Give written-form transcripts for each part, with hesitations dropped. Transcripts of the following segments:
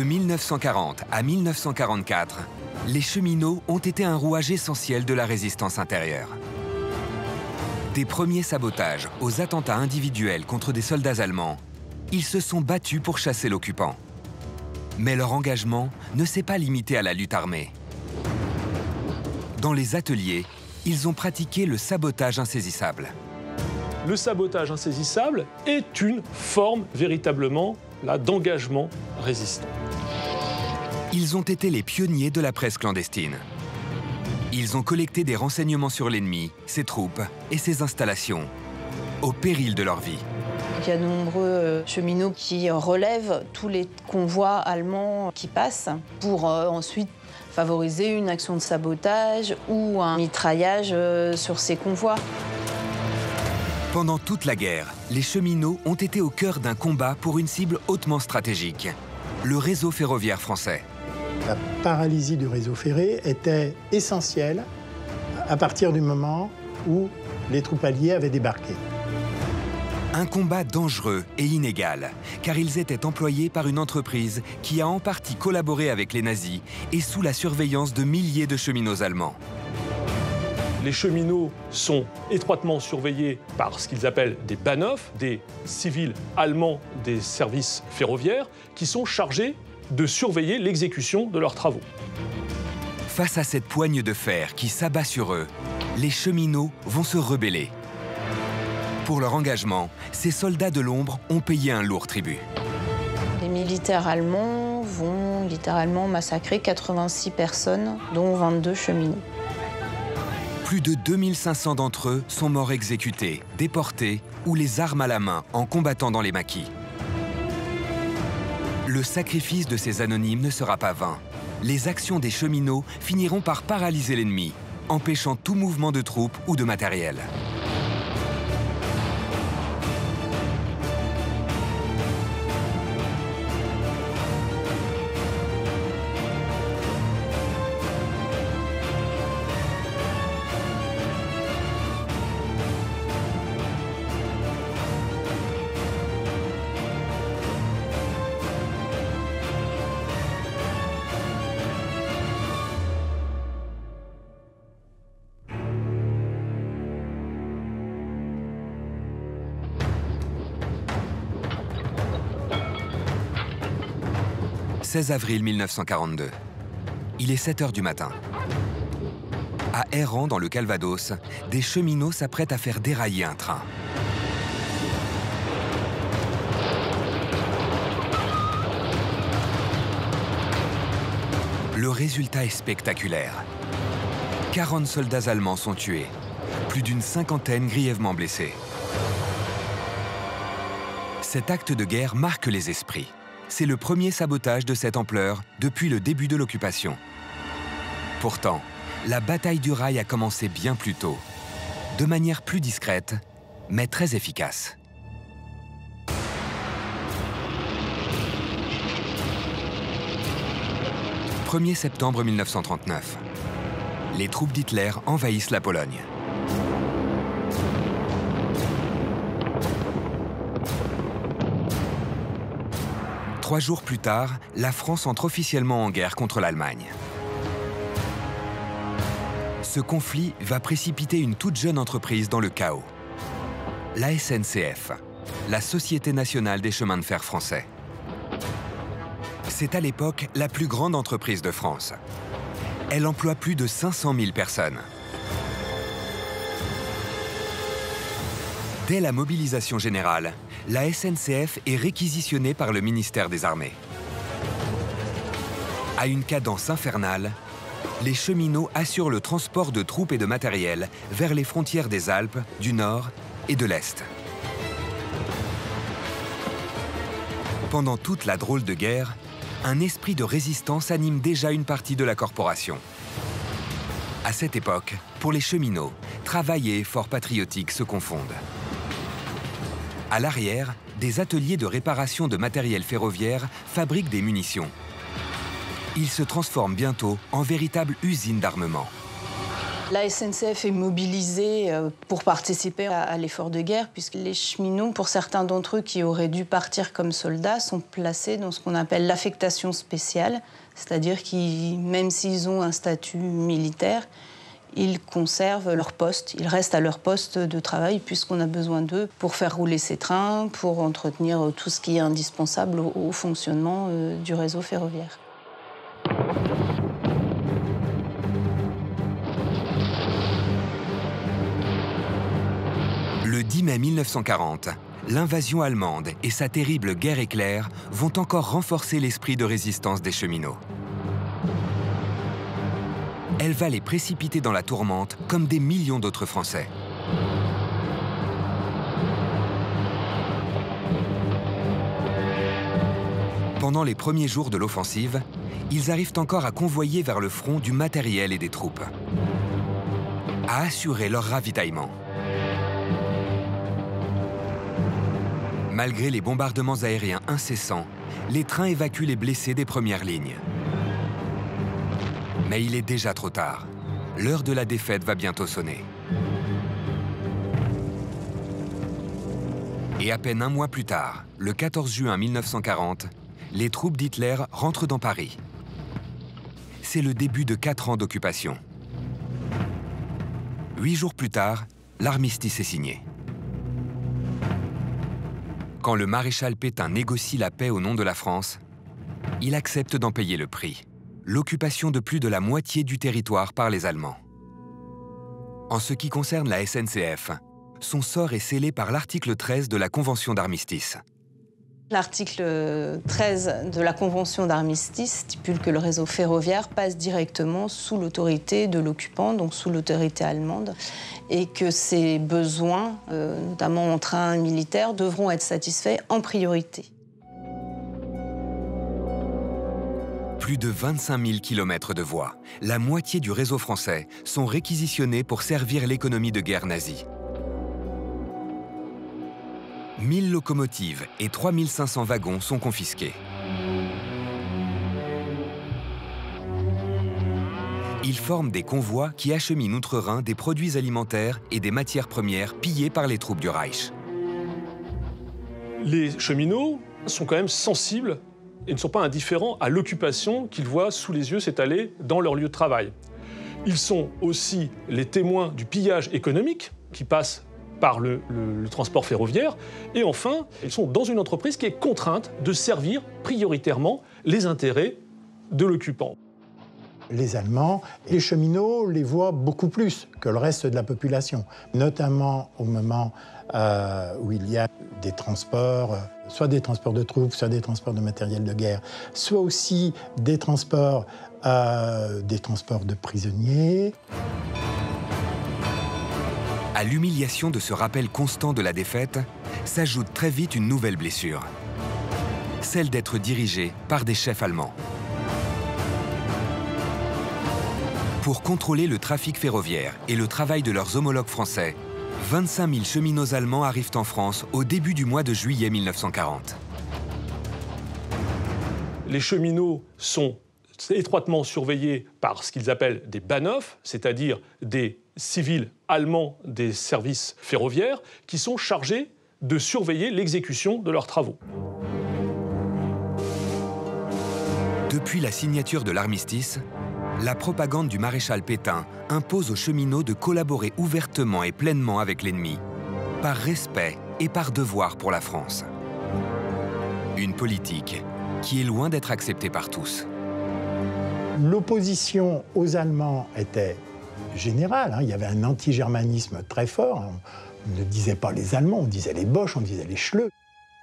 De 1940 à 1944, les cheminots ont été un rouage essentiel de la résistance intérieure. Des premiers sabotages aux attentats individuels contre des soldats allemands, ils se sont battus pour chasser l'occupant. Mais leur engagement ne s'est pas limité à la lutte armée. Dans les ateliers, ils ont pratiqué le sabotage insaisissable. Le sabotage insaisissable est une forme véritablement d'engagement résistant. Ils ont été les pionniers de la presse clandestine. Ils ont collecté des renseignements sur l'ennemi, ses troupes et ses installations, au péril de leur vie. Il y a de nombreux cheminots qui relèvent tous les convois allemands qui passent pour ensuite favoriser une action de sabotage ou un mitraillage sur ces convois. Pendant toute la guerre, les cheminots ont été au cœur d'un combat pour une cible hautement stratégique, le réseau ferroviaire français. La paralysie du réseau ferré était essentielle à partir du moment où les troupes alliées avaient débarqué. Un combat dangereux et inégal, car ils étaient employés par une entreprise qui a en partie collaboré avec les nazis et sous la surveillance de milliers de cheminots allemands. Les cheminots sont étroitement surveillés par ce qu'ils appellent des Bahnhofs, des civils allemands des services ferroviaires, qui sont chargés de surveiller l'exécution de leurs travaux. Face à cette poigne de fer qui s'abat sur eux, les cheminots vont se rebeller. Pour leur engagement, ces soldats de l'ombre ont payé un lourd tribut. Les militaires allemands vont littéralement massacrer 86 personnes, dont 22 cheminots. Plus de 2500 d'entre eux sont morts exécutés, déportés ou les armes à la main en combattant dans les maquis. Le sacrifice de ces anonymes ne sera pas vain. Les actions des cheminots finiront par paralyser l'ennemi, empêchant tout mouvement de troupes ou de matériel. « 16 avril 1942. Il est 7 h du matin. À Errand, dans le Calvados, des cheminots s'apprêtent à faire dérailler un train. Le résultat est spectaculaire. 40 soldats allemands sont tués, plus d'une cinquantaine grièvement blessés. Cet acte de guerre marque les esprits. C'est le premier sabotage de cette ampleur depuis le début de l'occupation. Pourtant, la bataille du rail a commencé bien plus tôt, de manière plus discrète, mais très efficace. « 1er septembre 1939. Les troupes d'Hitler envahissent la Pologne. Trois jours plus tard, la France entre officiellement en guerre contre l'Allemagne. Ce conflit va précipiter une toute jeune entreprise dans le chaos. La SNCF, la Société nationale des chemins de fer français. C'est à l'époque la plus grande entreprise de France. Elle emploie plus de 500 000 personnes. Dès la mobilisation générale, la SNCF est réquisitionnée par le ministère des Armées. À une cadence infernale, les cheminots assurent le transport de troupes et de matériel vers les frontières des Alpes, du Nord et de l'Est. Pendant toute la drôle de guerre, un esprit de résistance anime déjà une partie de la corporation. À cette époque, pour les cheminots, travail et effort patriotique se confondent. À l'arrière, des ateliers de réparation de matériel ferroviaire fabriquent des munitions. Ils se transforment bientôt en véritables usines d'armement. La SNCF est mobilisée pour participer à l'effort de guerre, puisque les cheminots, pour certains d'entre eux qui auraient dû partir comme soldats, sont placés dans ce qu'on appelle l'affectation spéciale, c'est-à-dire qu'ils, même s'ils ont un statut militaire, ils conservent leur poste, ils restent à leur poste de travail puisqu'on a besoin d'eux pour faire rouler ces trains, pour entretenir tout ce qui est indispensable au fonctionnement du réseau ferroviaire. Le 10 mai 1940, l'invasion allemande et sa terrible guerre éclair vont encore renforcer l'esprit de résistance des cheminots. Elle va les précipiter dans la tourmente comme des millions d'autres Français. Pendant les premiers jours de l'offensive, ils arrivent encore à convoyer vers le front du matériel et des troupes, à assurer leur ravitaillement. Malgré les bombardements aériens incessants, les trains évacuent les blessés des premières lignes. Mais il est déjà trop tard. L'heure de la défaite va bientôt sonner. Et à peine un mois plus tard, le 14 juin 1940, les troupes d'Hitler rentrent dans Paris. C'est le début de 4 ans d'occupation. 8 jours plus tard, l'armistice est signé. Quand le maréchal Pétain négocie la paix au nom de la France, il accepte d'en payer le prix. L'occupation de plus de la moitié du territoire par les Allemands. En ce qui concerne la SNCF, son sort est scellé par l'article 13 de la Convention d'armistice. L'article 13 de la Convention d'armistice stipule que le réseau ferroviaire passe directement sous l'autorité de l'occupant, donc sous l'autorité allemande, et que ses besoins, notamment en train militaire, devront être satisfaits en priorité. Plus de 25 000 km de voies, la moitié du réseau français, sont réquisitionnés pour servir l'économie de guerre nazie. 1000 locomotives et 3500 wagons sont confisqués. Ils forment des convois qui acheminent outre-Rhin des produits alimentaires et des matières premières pillées par les troupes du Reich. Les cheminots sont quand même sensibles et ne sont pas indifférents à l'occupation qu'ils voient sous les yeux s'étaler dans leur lieu de travail. Ils sont aussi les témoins du pillage économique qui passe par le transport ferroviaire. Et enfin, ils sont dans une entreprise qui est contrainte de servir prioritairement les intérêts de l'occupant. Les Allemands, les cheminots les voient beaucoup plus que le reste de la population, notamment au moment où il y a des transports, soit des transports de troupes, soit des transports de matériel de guerre, soit aussi des transports de prisonniers. À l'humiliation de ce rappel constant de la défaite, s'ajoute très vite une nouvelle blessure. Celle d'être dirigé par des chefs allemands. Pour contrôler le trafic ferroviaire et le travail de leurs homologues français, 25 000 cheminots allemands arrivent en France au début du mois de juillet 1940. Les cheminots sont étroitement surveillés par ce qu'ils appellent des Bahnhof, c'est-à-dire des civils allemands des services ferroviaires qui sont chargés de surveiller l'exécution de leurs travaux. Depuis la signature de l'armistice, la propagande du maréchal Pétain impose aux cheminots de collaborer ouvertement et pleinement avec l'ennemi, par respect et par devoir pour la France. Une politique qui est loin d'être acceptée par tous. L'opposition aux Allemands était générale, il y avait un anti-germanisme très fort. On ne disait pas les Allemands, on disait les Boches, on disait les Schleux.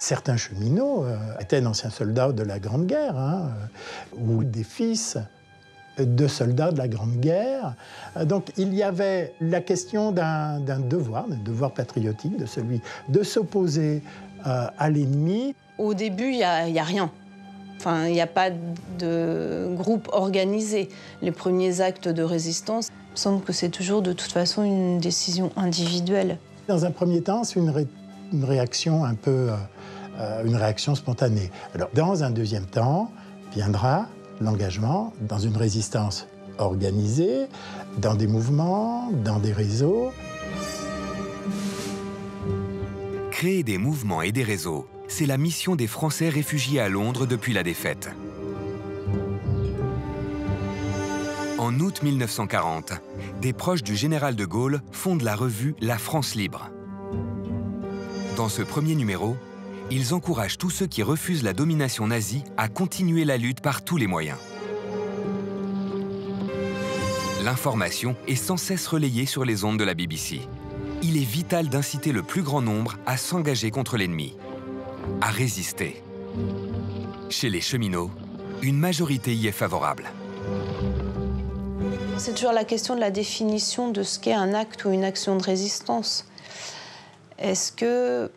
Certains cheminots étaient d'anciens soldats de la Grande Guerre, ou des fils de soldats de la Grande Guerre. Donc il y avait la question d'un devoir patriotique, de celui de s'opposer à l'ennemi. Au début, il n'y a rien. Enfin, il n'y a pas de groupe organisé. Les premiers actes de résistance, il me semble que c'est toujours de toute façon une décision individuelle. Dans un premier temps, c'est une réaction un peu, une réaction spontanée. Alors, dans un deuxième temps, viendra l'engagement dans une résistance organisés dans des mouvements, dans des réseaux. Créer des mouvements et des réseaux, c'est la mission des Français réfugiés à Londres depuis la défaite. En août 1940, des proches du général de Gaulle fondent la revue La France libre. Dans ce premier numéro, ils encouragent tous ceux qui refusent la domination nazie à continuer la lutte par tous les moyens. L'information est sans cesse relayée sur les ondes de la BBC. Il est vital d'inciter le plus grand nombre à s'engager contre l'ennemi, à résister. Chez les cheminots, une majorité y est favorable. C'est toujours la question de la définition de ce qu'est un acte ou une action de résistance. Est-ce que,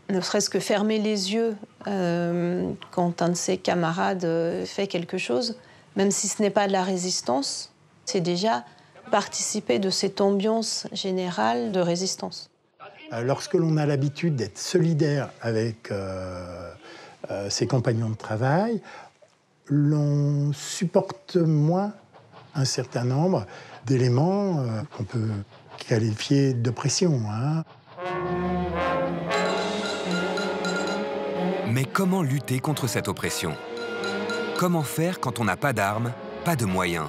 ne serait-ce que fermer les yeux quand un de ses camarades fait quelque chose, même si ce n'est pas de la résistance, c'est déjà participer de cette ambiance générale de résistance. Lorsque l'on a l'habitude d'être solidaire avec ses compagnons de travail, l'on supporte moins un certain nombre d'éléments qu'on peut qualifier d'oppression. Mais comment lutter contre cette oppression? Comment faire quand on n'a pas d'armes, pas de moyens?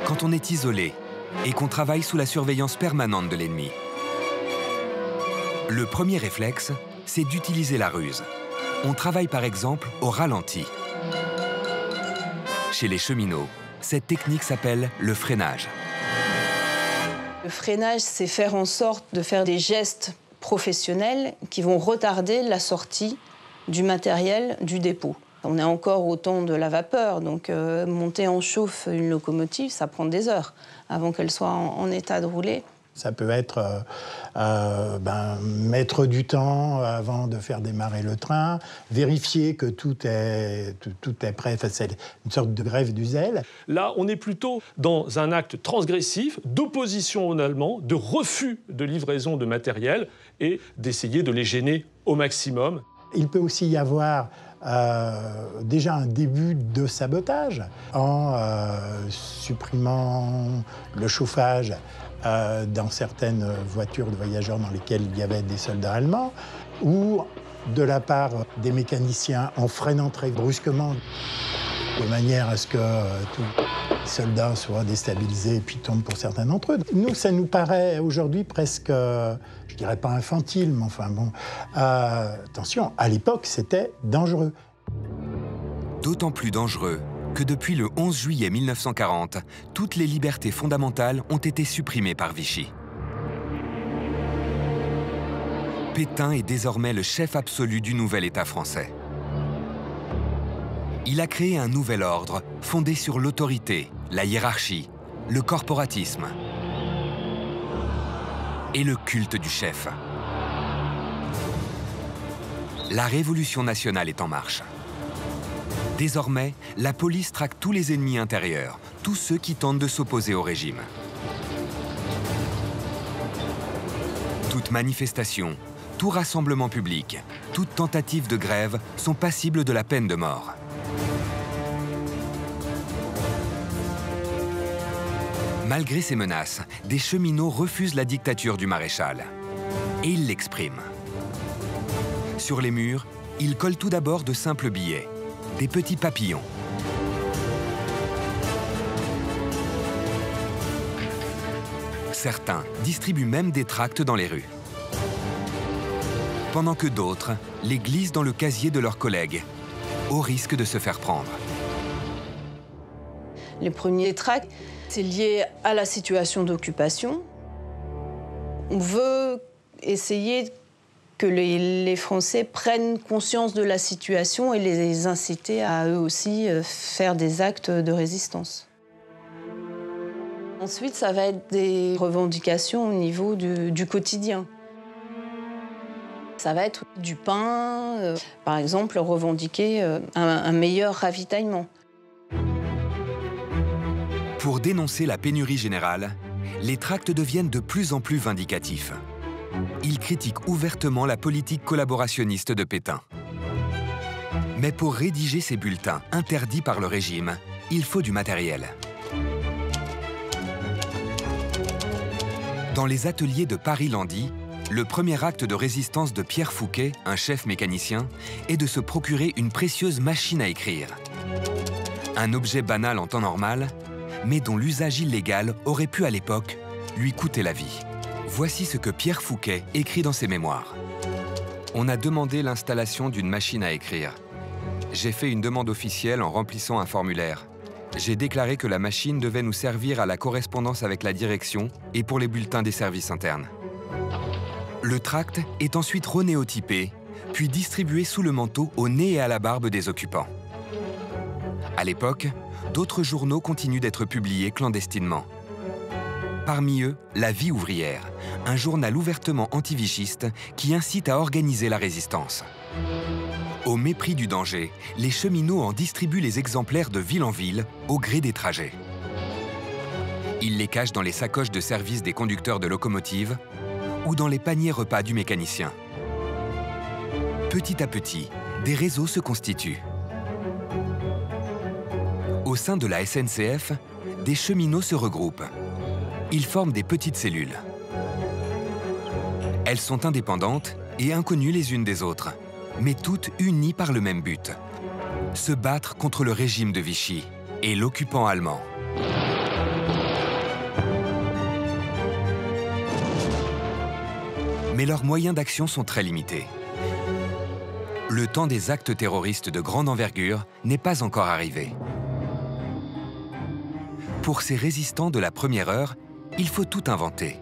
Quand on est isolé et qu'on travaille sous la surveillance permanente de l'ennemi? Le premier réflexe, c'est d'utiliser la ruse. On travaille par exemple au ralenti. Chez les cheminots, cette technique s'appelle le freinage. Le freinage, c'est faire en sorte de faire des gestes professionnels qui vont retarder la sortie du matériel du dépôt. On est encore au temps de la vapeur, donc monter en chauffe une locomotive, ça prend des heures avant qu'elle soit en état de rouler. Ça peut être mettre du temps avant de faire démarrer le train, vérifier que tout est prêt. Enfin, c'est une sorte de grève du zèle. Là, on est plutôt dans un acte transgressif d'opposition aux Allemands, de refus de livraison de matériel et d'essayer de les gêner au maximum. Il peut aussi y avoir déjà un début de sabotage en supprimant le chauffage dans certaines voitures de voyageurs dans lesquelles il y avait des soldats allemands, ou de la part des mécaniciens en freinant très brusquement, de manière à ce que tous les soldats soient déstabilisés et puis tombent pour certains d'entre eux. Nous, ça nous paraît aujourd'hui presque, je dirais pas infantile, mais enfin bon, attention, à l'époque, c'était dangereux. D'autant plus dangereux que depuis le 11 juillet 1940, toutes les libertés fondamentales ont été supprimées par Vichy. Pétain est désormais le chef absolu du nouvel État français. Il a créé un nouvel ordre fondé sur l'autorité, la hiérarchie, le corporatisme et le culte du chef. La révolution nationale est en marche. Désormais, la police traque tous les ennemis intérieurs, tous ceux qui tentent de s'opposer au régime. Toute manifestation, tout rassemblement public, toute tentative de grève sont passibles de la peine de mort. Malgré ces menaces, des cheminots refusent la dictature du maréchal. Et ils l'expriment. Sur les murs, ils collent tout d'abord de simples billets, des petits papillons. Certains distribuent même des tracts dans les rues. Pendant que d'autres les glissent dans le casier de leurs collègues, au risque de se faire prendre. Les premiers tracts, c'est lié à la situation d'occupation. On veut essayer que les Français prennent conscience de la situation et les inciter à eux aussi faire des actes de résistance. Ensuite, ça va être des revendications au niveau du quotidien. Ça va être du pain, par exemple, revendiquer un meilleur ravitaillement. Pour dénoncer la pénurie générale, les tracts deviennent de plus en plus vindicatifs. Ils critiquent ouvertement la politique collaborationniste de Pétain. Mais pour rédiger ces bulletins interdits par le régime, il faut du matériel. Dans les ateliers de Paris-Landy, le premier acte de résistance de Pierre Fouquet, un chef mécanicien, est de se procurer une précieuse machine à écrire. Un objet banal en temps normal, mais dont l'usage illégal aurait pu à l'époque lui coûter la vie. Voici ce que Pierre Fouquet écrit dans ses mémoires. On a demandé l'installation d'une machine à écrire. J'ai fait une demande officielle en remplissant un formulaire. J'ai déclaré que la machine devait nous servir à la correspondance avec la direction et pour les bulletins des services internes. Le tract est ensuite renéotypé, puis distribué sous le manteau au nez et à la barbe des occupants. À l'époque, d'autres journaux continuent d'être publiés clandestinement. Parmi eux, La Vie ouvrière, un journal ouvertement anti-vichiste qui incite à organiser la résistance. Au mépris du danger, les cheminots en distribuent les exemplaires de ville en ville, au gré des trajets. Ils les cachent dans les sacoches de service des conducteurs de locomotives ou dans les paniers repas du mécanicien. Petit à petit, des réseaux se constituent. Au sein de la SNCF, des cheminots se regroupent. Ils forment des petites cellules. Elles sont indépendantes et inconnues les unes des autres, mais toutes unies par le même but: se battre contre le régime de Vichy et l'occupant allemand. Mais leurs moyens d'action sont très limités. Le temps des actes terroristes de grande envergure n'est pas encore arrivé. Pour ces résistants de la première heure, il faut tout inventer,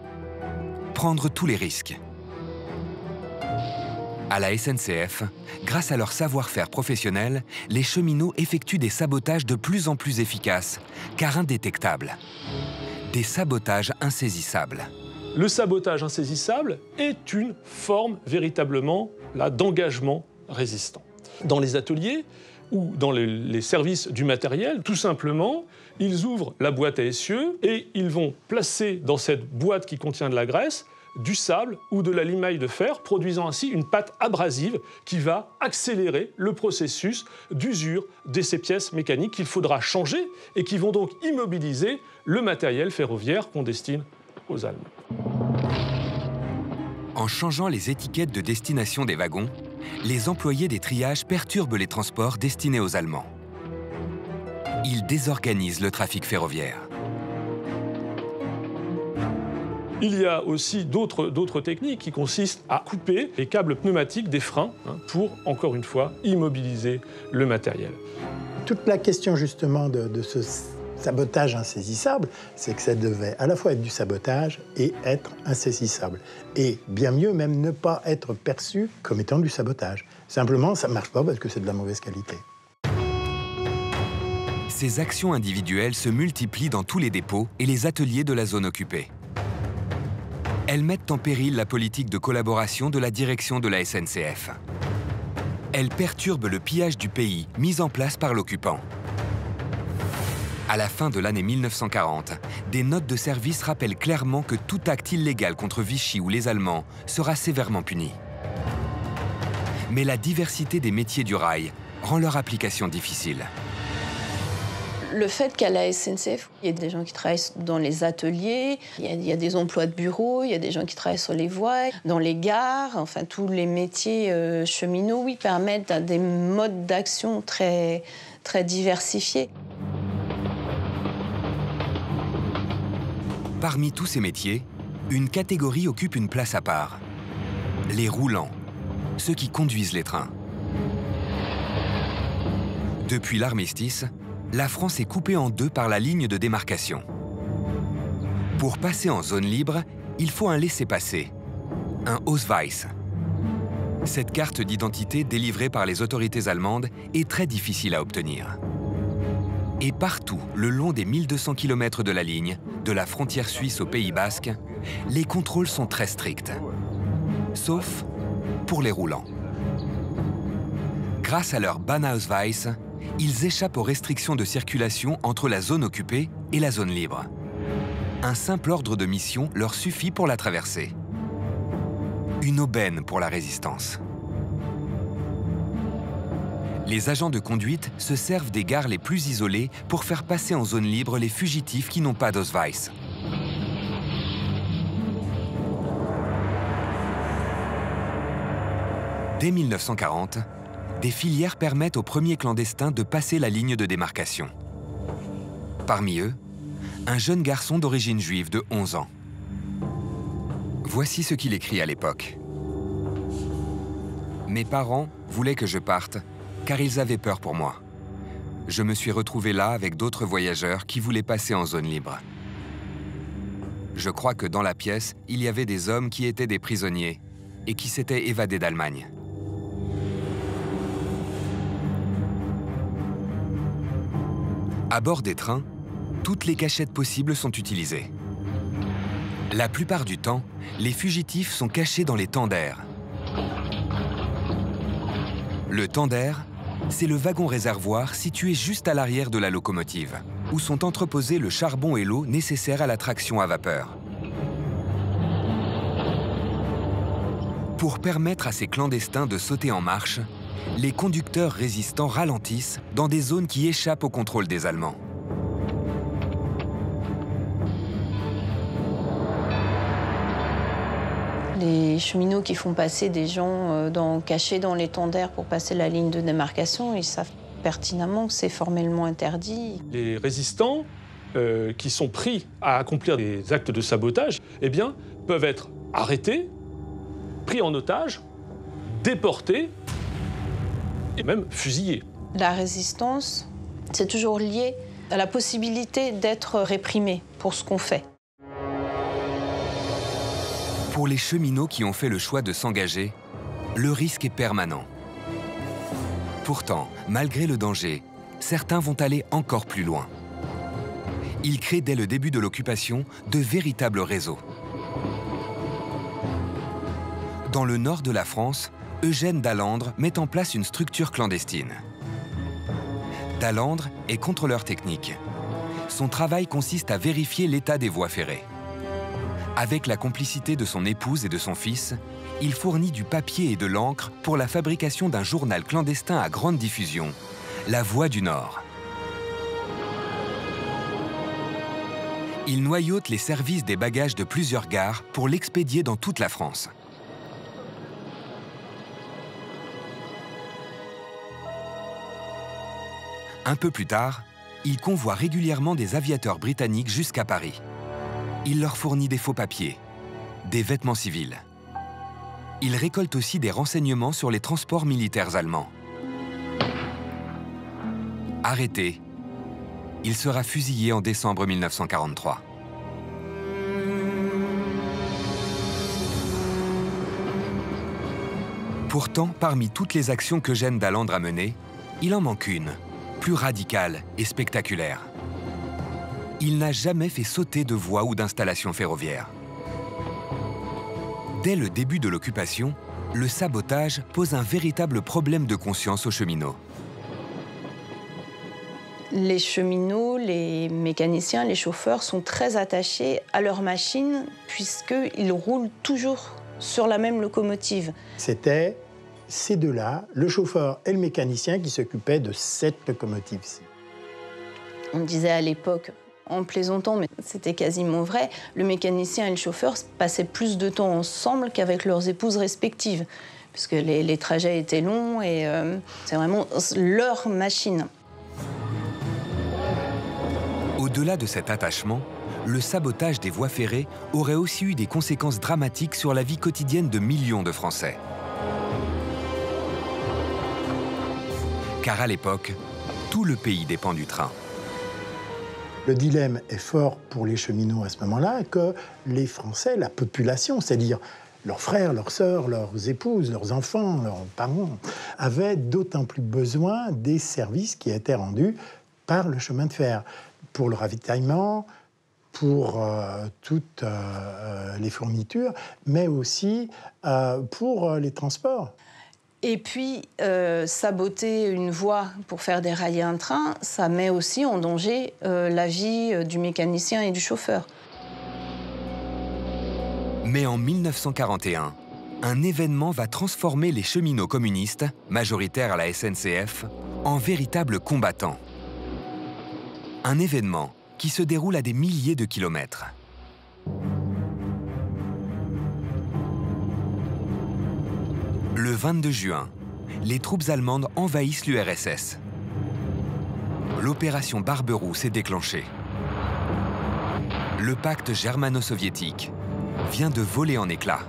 prendre tous les risques. À la SNCF, grâce à leur savoir-faire professionnel, les cheminots effectuent des sabotages de plus en plus efficaces, car indétectables. Des sabotages insaisissables. Le sabotage insaisissable est une forme véritablement d'engagement résistant. Dans les ateliers ou dans les services du matériel, tout simplement, ils ouvrent la boîte à essieux et ils vont placer dans cette boîte qui contient de la graisse du sable ou de la limaille de fer, produisant ainsi une pâte abrasive qui va accélérer le processus d'usure de ces pièces mécaniques qu'il faudra changer et qui vont donc immobiliser le matériel ferroviaire qu'on destine aux Allemands. En changeant les étiquettes de destination des wagons, les employés des triages perturbent les transports destinés aux Allemands. Ils désorganisent le trafic ferroviaire. Il y a aussi d'autres techniques qui consistent à couper les câbles pneumatiques des freins pour, encore une fois, immobiliser le matériel. Toute la question justement de ce sabotage insaisissable, c'est que ça devait à la fois être du sabotage et être insaisissable. Et bien mieux, même ne pas être perçu comme étant du sabotage. Simplement, ça ne marche pas parce que c'est de la mauvaise qualité. Ces actions individuelles se multiplient dans tous les dépôts et les ateliers de la zone occupée. Elles mettent en péril la politique de collaboration de la direction de la SNCF. Elles perturbent le pillage du pays mis en place par l'occupant. À la fin de l'année 1940, des notes de service rappellent clairement que tout acte illégal contre Vichy ou les Allemands sera sévèrement puni. Mais la diversité des métiers du rail rend leur application difficile. Le fait qu'à la SNCF, il y ait des gens qui travaillent dans les ateliers, il y a des emplois de bureau, il y a des gens qui travaillent sur les voies, dans les gares, enfin tous les métiers cheminots, oui, permettent des modes d'action très, très diversifiés. Parmi tous ces métiers, une catégorie occupe une place à part. Les roulants, ceux qui conduisent les trains. Depuis l'armistice, la France est coupée en deux par la ligne de démarcation. Pour passer en zone libre, il faut un laissez-passer, un Ausweis. Cette carte d'identité délivrée par les autorités allemandes est très difficile à obtenir. Et partout, le long des 1200 km de la ligne, de la frontière suisse au Pays Basque, les contrôles sont très stricts. Sauf pour les roulants. Grâce à leur Bahnausweis, ils échappent aux restrictions de circulation entre la zone occupée et la zone libre. Un simple ordre de mission leur suffit pour la traverser. Une aubaine pour la résistance. Les agents de conduite se servent des gares les plus isolées pour faire passer en zone libre les fugitifs qui n'ont pas d'Ausweis. Dès 1940, des filières permettent aux premiers clandestins de passer la ligne de démarcation. Parmi eux, un jeune garçon d'origine juive de 11 ans. Voici ce qu'il écrit à l'époque. « Mes parents voulaient que je parte, car ils avaient peur pour moi. Je me suis retrouvé là avec d'autres voyageurs qui voulaient passer en zone libre. Je crois que dans la pièce, il y avait des hommes qui étaient des prisonniers et qui s'étaient évadés d'Allemagne. À bord des trains, toutes les cachettes possibles sont utilisées. La plupart du temps, les fugitifs sont cachés dans les tenders. Le tender, c'est le wagon-réservoir situé juste à l'arrière de la locomotive, où sont entreposés le charbon et l'eau nécessaires à la traction à vapeur. Pour permettre à ces clandestins de sauter en marche, les conducteurs résistants ralentissent dans des zones qui échappent au contrôle des Allemands. Les cheminots qui font passer des gens cachés dans les tenders pour passer la ligne de démarcation, ils savent pertinemment que c'est formellement interdit. Les résistants qui sont pris à accomplir des actes de sabotage, eh bien, peuvent être arrêtés, pris en otage, déportés et même fusillés. La résistance, c'est toujours lié à la possibilité d'être réprimé pour ce qu'on fait. Pour les cheminots qui ont fait le choix de s'engager, le risque est permanent. Pourtant, malgré le danger, certains vont aller encore plus loin. Ils créent dès le début de l'occupation de véritables réseaux. Dans le nord de la France, Eugène Dallandre met en place une structure clandestine. Dallandre est contrôleur technique. Son travail consiste à vérifier l'état des voies ferrées. Avec la complicité de son épouse et de son fils, il fournit du papier et de l'encre pour la fabrication d'un journal clandestin à grande diffusion, La Voix du Nord. Il noyaute les services des bagages de plusieurs gares pour l'expédier dans toute la France. Un peu plus tard, il convoie régulièrement des aviateurs britanniques jusqu'à Paris. Il leur fournit des faux papiers, des vêtements civils. Il récolte aussi des renseignements sur les transports militaires allemands. Arrêté, il sera fusillé en décembre 1943. Pourtant, parmi toutes les actions qu'Eugène Dallandre a menées, il en manque une, plus radicale et spectaculaire. Il n'a jamais fait sauter de voie ou d'installation ferroviaire. Dès le début de l'occupation, le sabotage pose un véritable problème de conscience aux cheminots. Les cheminots, les mécaniciens, les chauffeurs sont très attachés à leur machine puisqu'ils roulent toujours sur la même locomotive. C'était ces deux-là, le chauffeur et le mécanicien, qui s'occupaient de cette locomotive-ci. On disait à l'époque, en plaisantant, mais c'était quasiment vrai, le mécanicien et le chauffeur passaient plus de temps ensemble qu'avec leurs épouses respectives, puisque les trajets étaient longs et c'est vraiment leur machine. Au-delà de cet attachement, le sabotage des voies ferrées aurait aussi eu des conséquences dramatiques sur la vie quotidienne de millions de Français. Car à l'époque, tout le pays dépend du train. Le dilemme est fort pour les cheminots à ce moment-là, que les Français, la population, c'est-à-dire leurs frères, leurs sœurs, leurs épouses, leurs enfants, leurs parents, avaient d'autant plus besoin des services qui étaient rendus par le chemin de fer, pour le ravitaillement, pour toutes les fournitures, mais aussi pour les transports. Et puis, saboter une voie pour faire dérailler un train, ça met aussi en danger la vie du mécanicien et du chauffeur. Mais en 1941, un événement va transformer les cheminots communistes, majoritaires à la SNCF, en véritables combattants. Un événement qui se déroule à des milliers de kilomètres. Le 22 juin, les troupes allemandes envahissent l'URSS. L'opération Barberousse est déclenchée. Le pacte germano-soviétique vient de voler en éclats.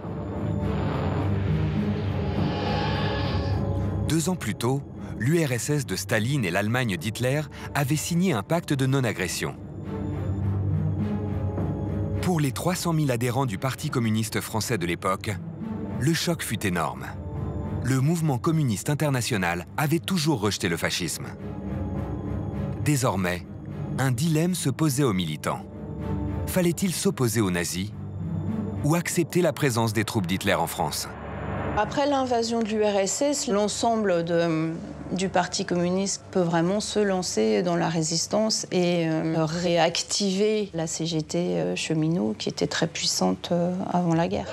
2 ans plus tôt, l'URSS de Staline et l'Allemagne d'Hitler avaient signé un pacte de non-agression. Pour les 300 000 adhérents du Parti communiste français de l'époque, le choc fut énorme. Le mouvement communiste international avait toujours rejeté le fascisme. Désormais, un dilemme se posait aux militants. Fallait-il s'opposer aux nazis ou accepter la présence des troupes d'Hitler en France? Après l'invasion de l'URSS, l'ensemble du Parti communiste peut vraiment se lancer dans la résistance et réactiver la CGT cheminot qui était très puissante avant la guerre.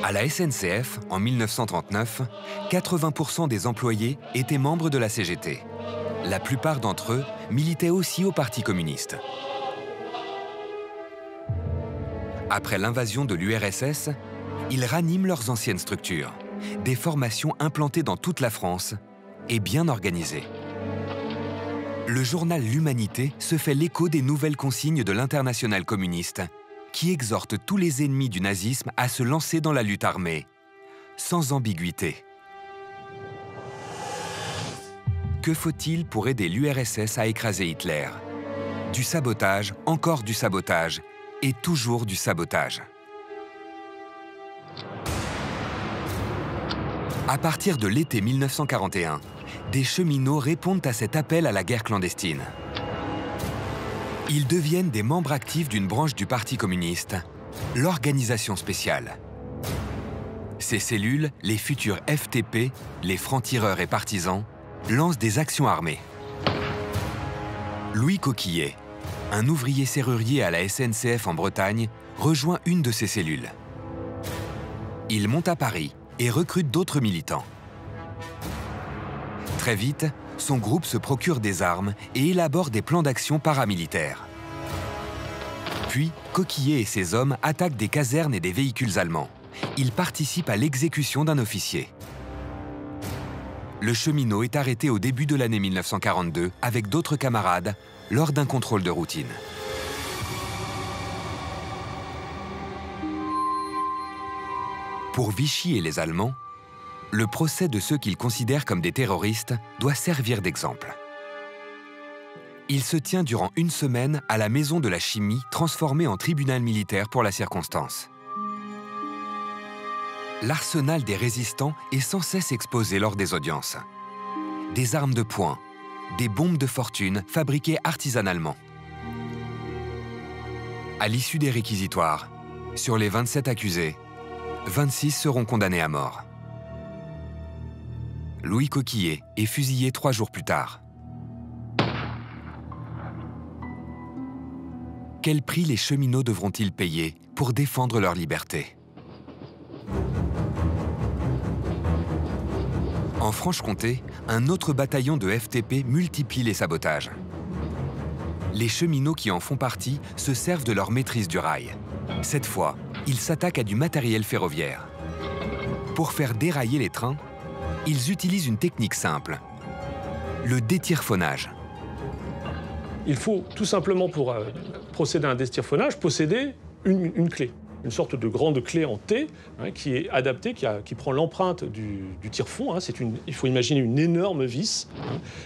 À la SNCF, en 1939, 80% des employés étaient membres de la CGT. La plupart d'entre eux militaient aussi au Parti communiste. Après l'invasion de l'URSS, ils raniment leurs anciennes structures, des formations implantées dans toute la France et bien organisées. Le journal L'Humanité se fait l'écho des nouvelles consignes de l'Internationale communiste, qui exhorte tous les ennemis du nazisme à se lancer dans la lutte armée, sans ambiguïté. Que faut-il pour aider l'URSS à écraser Hitler? Du sabotage, encore du sabotage, et toujours du sabotage. À partir de l'été 1941, des cheminots répondent à cet appel à la guerre clandestine. Ils deviennent des membres actifs d'une branche du Parti communiste, l'Organisation spéciale. Ces cellules, les futurs FTP, les francs-tireurs et partisans, lancent des actions armées. Louis Coquillet, un ouvrier serrurier à la SNCF en Bretagne, rejoint une de ces cellules. Il monte à Paris et recrute d'autres militants. Très vite, son groupe se procure des armes et élabore des plans d'action paramilitaires. Puis, Coquillet et ses hommes attaquent des casernes et des véhicules allemands. Ils participent à l'exécution d'un officier. Le cheminot est arrêté au début de l'année 1942 avec d'autres camarades lors d'un contrôle de routine. Pour Vichy et les Allemands, le procès de ceux qu'ils considèrent comme des terroristes doit servir d'exemple. Il se tient durant une semaine à la Maison de la Chimie, transformée en tribunal militaire pour la circonstance. L'arsenal des résistants est sans cesse exposé lors des audiences. Des armes de poing, des bombes de fortune fabriquées artisanalement. À l'issue des réquisitoires, sur les 27 accusés, 26 seront condamnés à mort. Louis Coquillet est fusillé 3 jours plus tard. Quel prix les cheminots devront-ils payer pour défendre leur liberté? En Franche-Comté, un autre bataillon de FTP multiplie les sabotages. Les cheminots qui en font partie se servent de leur maîtrise du rail. Cette fois, ils s'attaquent à du matériel ferroviaire. Pour faire dérailler les trains, ils utilisent une technique simple, le détirefonnage. Il faut tout simplement, pour procéder à un détirefonnage, posséder une clé. Une sorte de grande clé en T qui est adaptée, qui prend l'empreinte du tire-fond. Il faut imaginer une énorme vis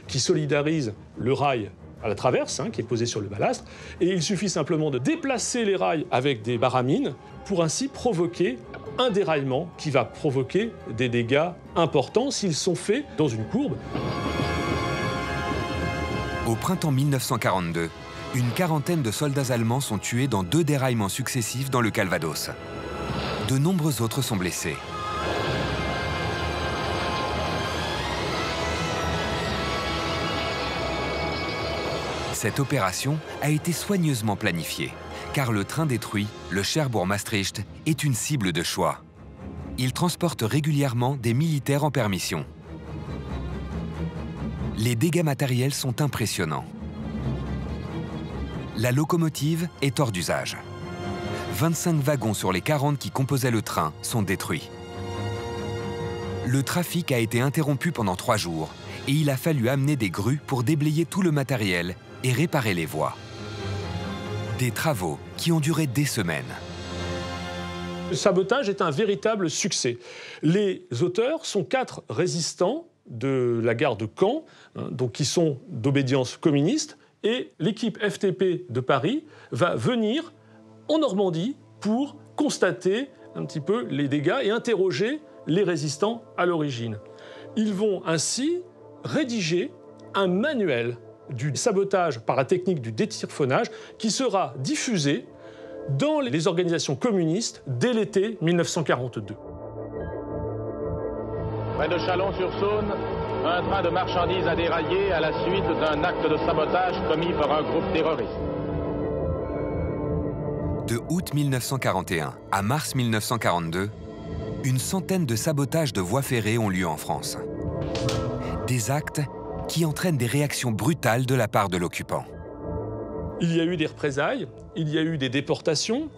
qui solidarise le rail à la traverse, qui est posée sur le balastre. Et il suffit simplement de déplacer les rails avec des baramines pour ainsi provoquer un déraillement qui va provoquer des dégâts importants s'ils sont faits dans une courbe. Au printemps 1942, une quarantaine de soldats allemands sont tués dans 2 déraillements successifs dans le Calvados. De nombreux autres sont blessés. Cette opération a été soigneusement planifiée, car le train détruit, le Cherbourg-Maastricht, est une cible de choix. Il transporte régulièrement des militaires en permission. Les dégâts matériels sont impressionnants. La locomotive est hors d'usage. 25 wagons sur les 40 qui composaient le train sont détruits. Le trafic a été interrompu pendant 3 jours et il a fallu amener des grues pour déblayer tout le matériel et réparer les voies. Des travaux qui ont duré des semaines. Le sabotage est un véritable succès. Les auteurs sont 4 résistants de la gare de Caen, donc qui sont d'obédience communiste, et l'équipe FTP de Paris va venir en Normandie pour constater un petit peu les dégâts et interroger les résistants à l'origine. Ils vont ainsi rédiger un manuel du sabotage par la technique du détyrphonage qui sera diffusé dans les organisations communistes dès l'été 1942. Près de Chalon-sur-Saône, un train de marchandises a déraillé à la suite d'un acte de sabotage commis par un groupe terroriste. De août 1941 à mars 1942, une centaine de sabotages de voies ferrées ont lieu en France. Des actes qui entraînent des réactions brutales de la part de l'occupant. Il y a eu des représailles, il y a eu des déportations.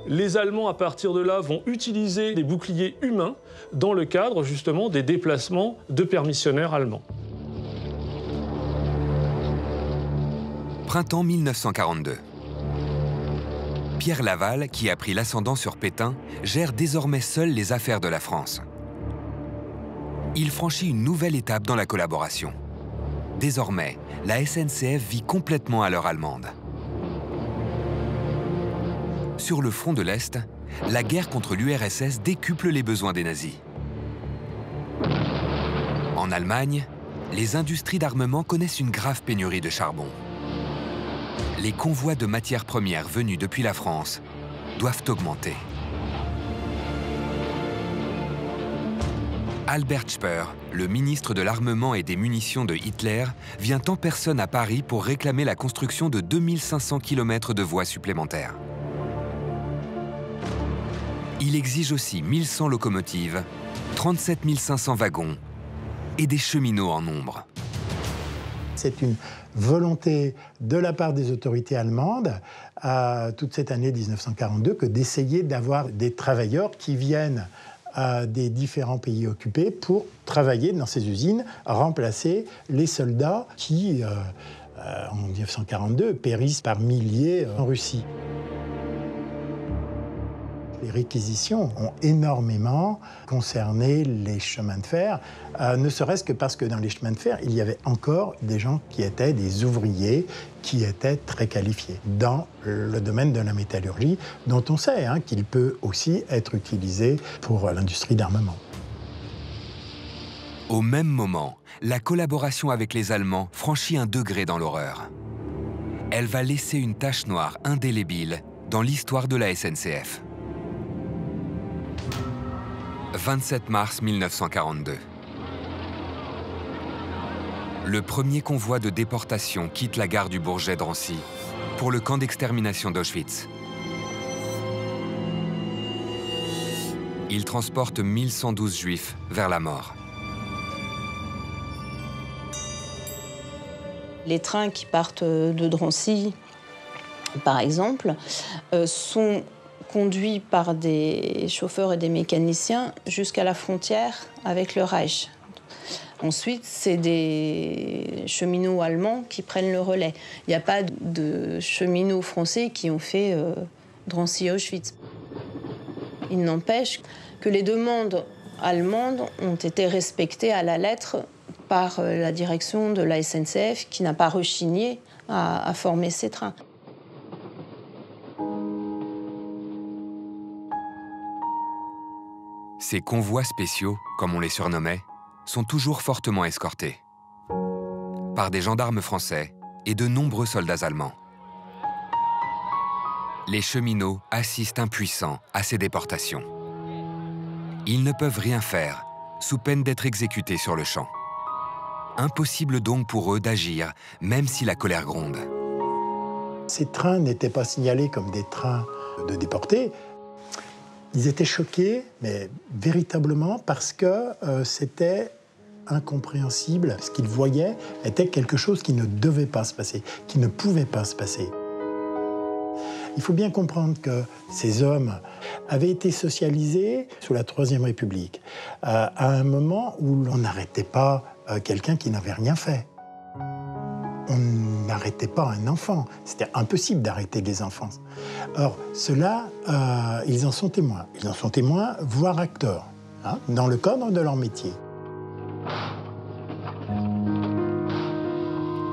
Les Allemands, à partir de là, vont utiliser des boucliers humains dans le cadre, justement, des déplacements de permissionnaires allemands. Printemps 1942. Pierre Laval, qui a pris l'ascendant sur Pétain, gère désormais seul les affaires de la France. Il franchit une nouvelle étape dans la collaboration. Désormais, la SNCF vit complètement à l'heure allemande. Sur le front de l'Est, la guerre contre l'URSS décuple les besoins des nazis. En Allemagne, les industries d'armement connaissent une grave pénurie de charbon. Les convois de matières premières venus depuis la France doivent augmenter. Albert Speer, le ministre de l'Armement et des Munitions de Hitler, vient en personne à Paris pour réclamer la construction de 2500 km de voies supplémentaires. Il exige aussi 1100 locomotives, 37 500 wagons et des cheminots en nombre. C'est une volonté de la part des autorités allemandes, toute cette année 1942, que d'essayer d'avoir des travailleurs qui viennent des différents pays occupés pour travailler dans ces usines, remplacer les soldats qui, en 1942, périssent par milliers en Russie. Les réquisitions ont énormément concerné les chemins de fer, ne serait-ce que parce que dans les chemins de fer, il y avait encore des gens qui étaient des ouvriers, qui étaient très qualifiés dans le domaine de la métallurgie, dont on sait qu'il peut aussi être utilisé pour l'industrie d'armement. Au même moment, la collaboration avec les Allemands franchit un degré dans l'horreur. Elle va laisser une tache noire indélébile dans l'histoire de la SNCF. 27 mars 1942. Le premier convoi de déportation quitte la gare du Bourget-Drancy pour le camp d'extermination d'Auschwitz. Il transporte 1112 juifs vers la mort. Les trains qui partent de Drancy, par exemple, sont conduits par des chauffeurs et des mécaniciens jusqu'à la frontière avec le Reich. Ensuite, c'est des cheminots allemands qui prennent le relais. Il n'y a pas de cheminots français qui ont fait Drancy-Auschwitz. Il n'empêche que les demandes allemandes ont été respectées à la lettre par la direction de la SNCF qui n'a pas rechigné à former ces trains. Ces convois spéciaux, comme on les surnommait, sont toujours fortement escortés par des gendarmes français et de nombreux soldats allemands. Les cheminots assistent impuissants à ces déportations. Ils ne peuvent rien faire, sous peine d'être exécutés sur le champ. Impossible donc pour eux d'agir, même si la colère gronde. Ces trains n'étaient pas signalés comme des trains de déportés. Ils étaient choqués, mais véritablement parce que c'était incompréhensible. Ce qu'ils voyaient était quelque chose qui ne devait pas se passer, qui ne pouvait pas se passer. Il faut bien comprendre que ces hommes avaient été socialisés sous la Troisième République, à un moment où l'on n'arrêtait pas quelqu'un qui n'avait rien fait. On n'arrêtait pas un enfant. C'était impossible d'arrêter des enfants. Or, ceux-là, ils en sont témoins. Ils en sont témoins, voire acteurs, hein, dans le cadre de leur métier.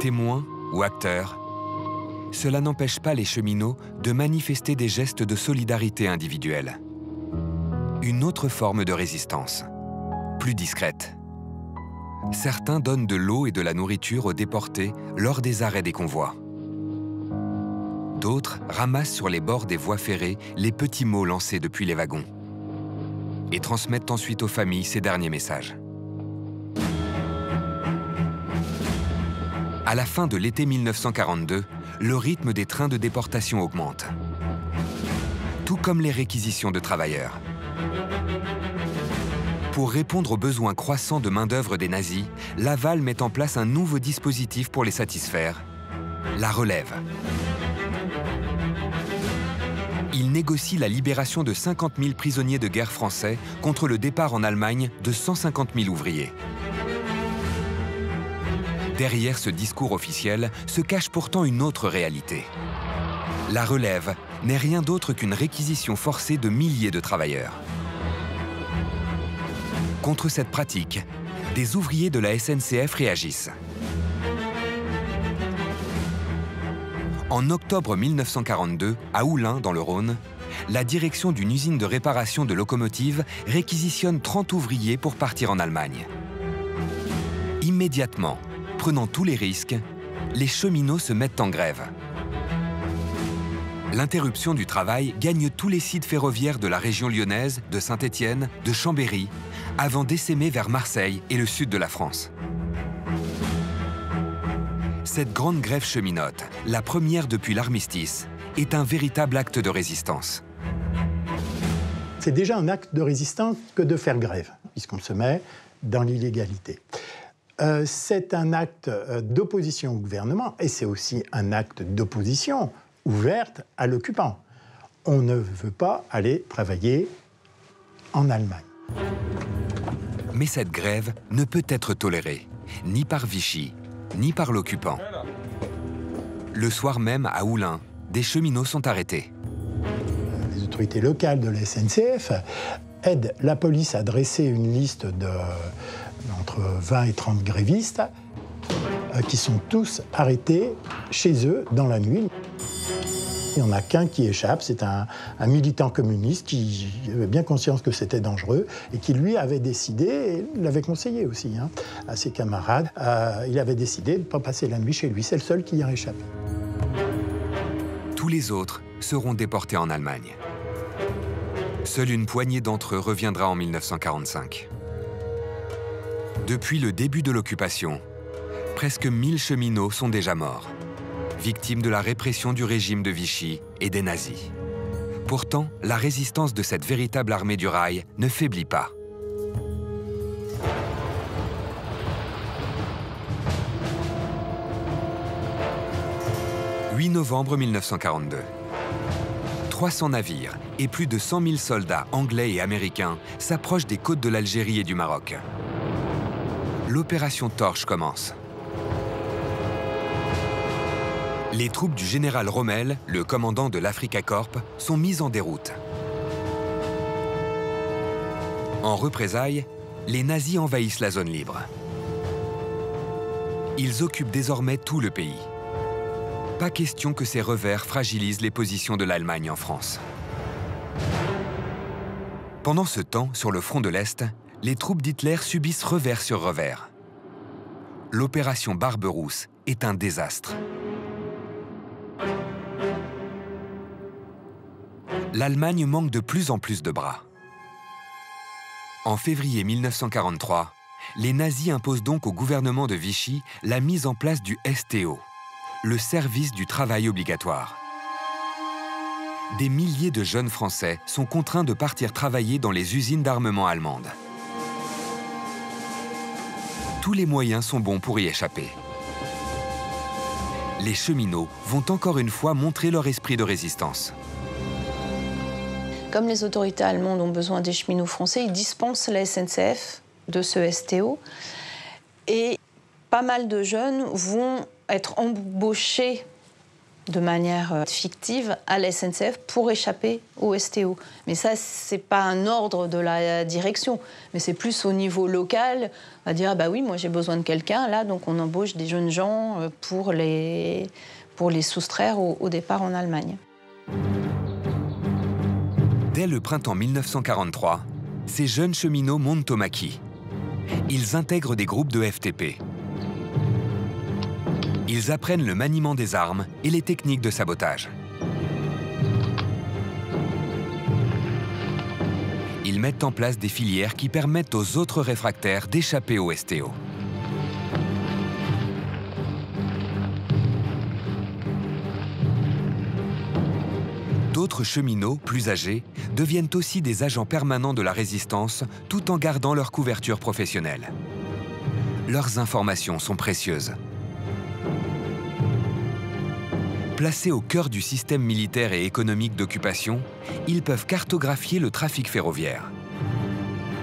Témoins ou acteurs, cela n'empêche pas les cheminots de manifester des gestes de solidarité individuelle. Une autre forme de résistance, plus discrète. Certains donnent de l'eau et de la nourriture aux déportés lors des arrêts des convois. D'autres ramassent sur les bords des voies ferrées les petits mots lancés depuis les wagons et transmettent ensuite aux familles ces derniers messages. À la fin de l'été 1942, le rythme des trains de déportation augmente, tout comme les réquisitions de travailleurs. Pour répondre aux besoins croissants de main-d'œuvre des nazis, Laval met en place un nouveau dispositif pour les satisfaire, la relève. Il négocie la libération de 50 000 prisonniers de guerre français contre le départ en Allemagne de 150 000 ouvriers. Derrière ce discours officiel se cache pourtant une autre réalité. La relève n'est rien d'autre qu'une réquisition forcée de milliers de travailleurs. Contre cette pratique, des ouvriers de la SNCF réagissent. En octobre 1942, à Oullins, dans le Rhône, la direction d'une usine de réparation de locomotives réquisitionne 30 ouvriers pour partir en Allemagne. Immédiatement, prenant tous les risques, les cheminots se mettent en grève. L'interruption du travail gagne tous les sites ferroviaires de la région lyonnaise, de Saint-Étienne, de Chambéry, avant d'essaimer vers Marseille et le sud de la France. Cette grande grève cheminote, la première depuis l'armistice, est un véritable acte de résistance. C'est déjà un acte de résistance que de faire grève, puisqu'on se met dans l'illégalité. C'est un acte d'opposition au gouvernement et c'est aussi un acte d'opposition ouverte à l'occupant. On ne veut pas aller travailler en Allemagne. Mais cette grève ne peut être tolérée, ni par Vichy, ni par l'occupant. Le soir même, à Oullins, des cheminots sont arrêtés. Les autorités locales de la SNCF aident la police à dresser une liste d'entre 20 et 30 grévistes qui sont tous arrêtés chez eux dans la nuit. Il n'y en a qu'un qui échappe, c'est un militant communiste qui avait bien conscience que c'était dangereux et qui, lui, avait décidé, et l'avait conseillé aussi à ses camarades, il avait décidé de ne pas passer la nuit chez lui. C'est le seul qui y a échappé. Tous les autres seront déportés en Allemagne. Seule une poignée d'entre eux reviendra en 1945. Depuis le début de l'occupation, presque 1000 cheminots sont déjà morts, victimes de la répression du régime de Vichy et des nazis. Pourtant, la résistance de cette véritable armée du rail ne faiblit pas. « 8 novembre 1942. 300 navires et plus de 100 000 soldats anglais et américains s'approchent des côtes de l'Algérie et du Maroc. L'opération Torche commence. Les troupes du général Rommel, le commandant de l'Africa Corps, sont mises en déroute. En représailles, les nazis envahissent la zone libre. Ils occupent désormais tout le pays. Pas question que ces revers fragilisent les positions de l'Allemagne en France. Pendant ce temps, sur le front de l'Est, les troupes d'Hitler subissent revers sur revers. L'opération Barberousse est un désastre. L'Allemagne manque de plus en plus de bras. En février 1943, les nazis imposent donc au gouvernement de Vichy la mise en place du STO, le service du travail obligatoire. Des milliers de jeunes Français sont contraints de partir travailler dans les usines d'armement allemandes. Tous les moyens sont bons pour y échapper. les cheminots vont encore une fois montrer leur esprit de résistance. Comme les autorités allemandes ont besoin des cheminots français, ils dispensent la SNCF de ce STO. Et pas mal de jeunes vont être embauchés de manière fictive à la SNCF pour échapper au STO. Mais ça, c'est pas un ordre de la direction, mais c'est plus au niveau local, à dire, bah oui, moi j'ai besoin de quelqu'un, là, donc on embauche des jeunes gens pour les soustraire au départ en Allemagne. Dès le printemps 1943, ces jeunes cheminots montent au maquis. Ils intègrent des groupes de FTP. Ils apprennent le maniement des armes et les techniques de sabotage. Ils mettent en place des filières qui permettent aux autres réfractaires d'échapper au STO. D'autres cheminots, plus âgés, deviennent aussi des agents permanents de la résistance tout en gardant leur couverture professionnelle. Leurs informations sont précieuses. Placés au cœur du système militaire et économique d'occupation, ils peuvent cartographier le trafic ferroviaire.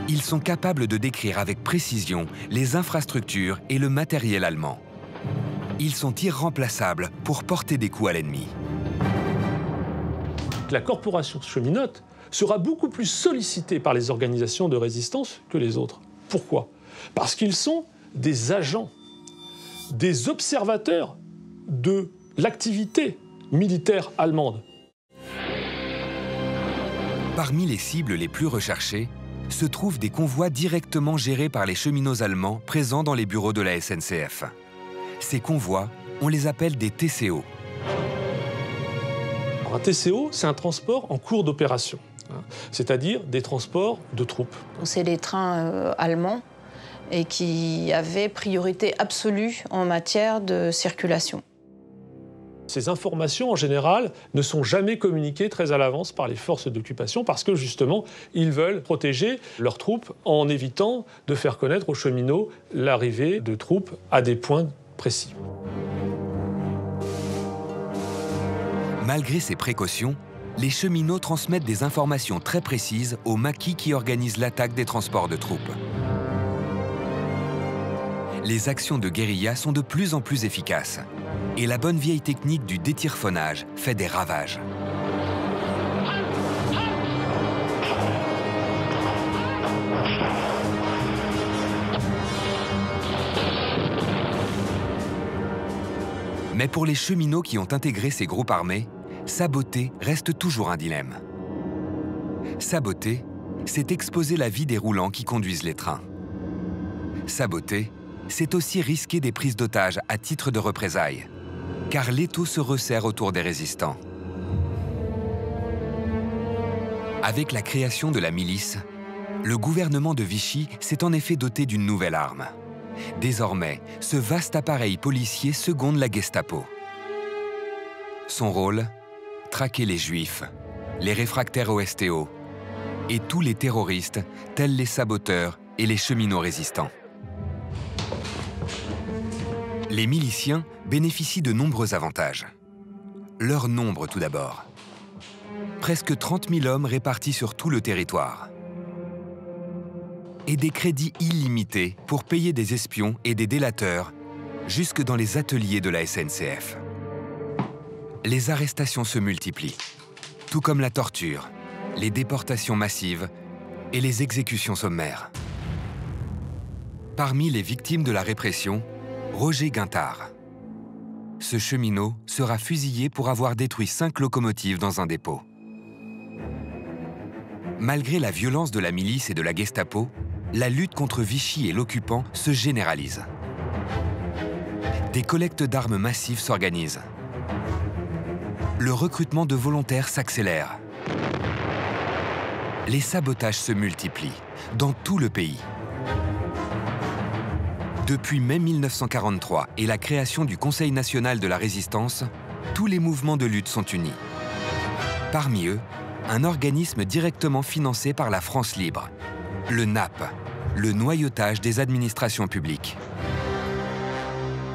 Ils sont capables de décrire avec précision les infrastructures et le matériel allemand. Ils sont irremplaçables pour porter des coups à l'ennemi. La corporation cheminote sera beaucoup plus sollicitée par les organisations de résistance que les autres. Pourquoi? Parce qu'ils sont des agents, des observateurs de l'activité militaire allemande. Parmi les cibles les plus recherchées se trouvent des convois directement gérés par les cheminots allemands présents dans les bureaux de la SNCF. Ces convois, on les appelle des TCO. Alors, un TCO, c'est un transport en cours d'opération, c'est-à-dire des transports de troupes. C'est les trains allemands et qui avaient priorité absolue en matière de circulation. Ces informations, en général, ne sont jamais communiquées très à l'avance par les forces d'occupation parce que, justement, ils veulent protéger leurs troupes en évitant de faire connaître aux cheminots l'arrivée de troupes à des points précis. Malgré ces précautions, les cheminots transmettent des informations très précises aux maquis qui organisent l'attaque des transports de troupes. Les actions de guérilla sont de plus en plus efficaces. Et la bonne vieille technique du détyrphonage fait des ravages. Mais pour les cheminots qui ont intégré ces groupes armés, saboter reste toujours un dilemme. Saboter, c'est exposer la vie des roulants qui conduisent les trains. Saboter, c'est aussi risquer des prises d'otages à titre de représailles, car l'étau se resserre autour des résistants. Avec la création de la milice, le gouvernement de Vichy s'est en effet doté d'une nouvelle arme. Désormais, ce vaste appareil policier seconde la Gestapo. Son rôle, traquer les Juifs, les réfractaires au STO et tous les terroristes, tels les saboteurs et les cheminots résistants. Les miliciens bénéficient de nombreux avantages. Leur nombre tout d'abord. Presque 30 000 hommes répartis sur tout le territoire. Et des crédits illimités pour payer des espions et des délateurs jusque dans les ateliers de la SNCF. Les arrestations se multiplient, tout comme la torture, les déportations massives et les exécutions sommaires. Parmi les victimes de la répression, Roger Guintard. Ce cheminot sera fusillé pour avoir détruit 5 locomotives dans un dépôt. Malgré la violence de la milice et de la Gestapo, la lutte contre Vichy et l'occupant se généralise. Des collectes d'armes massives s'organisent. Le recrutement de volontaires s'accélère. Les sabotages se multiplient dans tout le pays. Depuis mai 1943 et la création du Conseil national de la résistance, tous les mouvements de lutte sont unis. Parmi eux, un organisme directement financé par la France libre, le NAP, le noyautage des administrations publiques.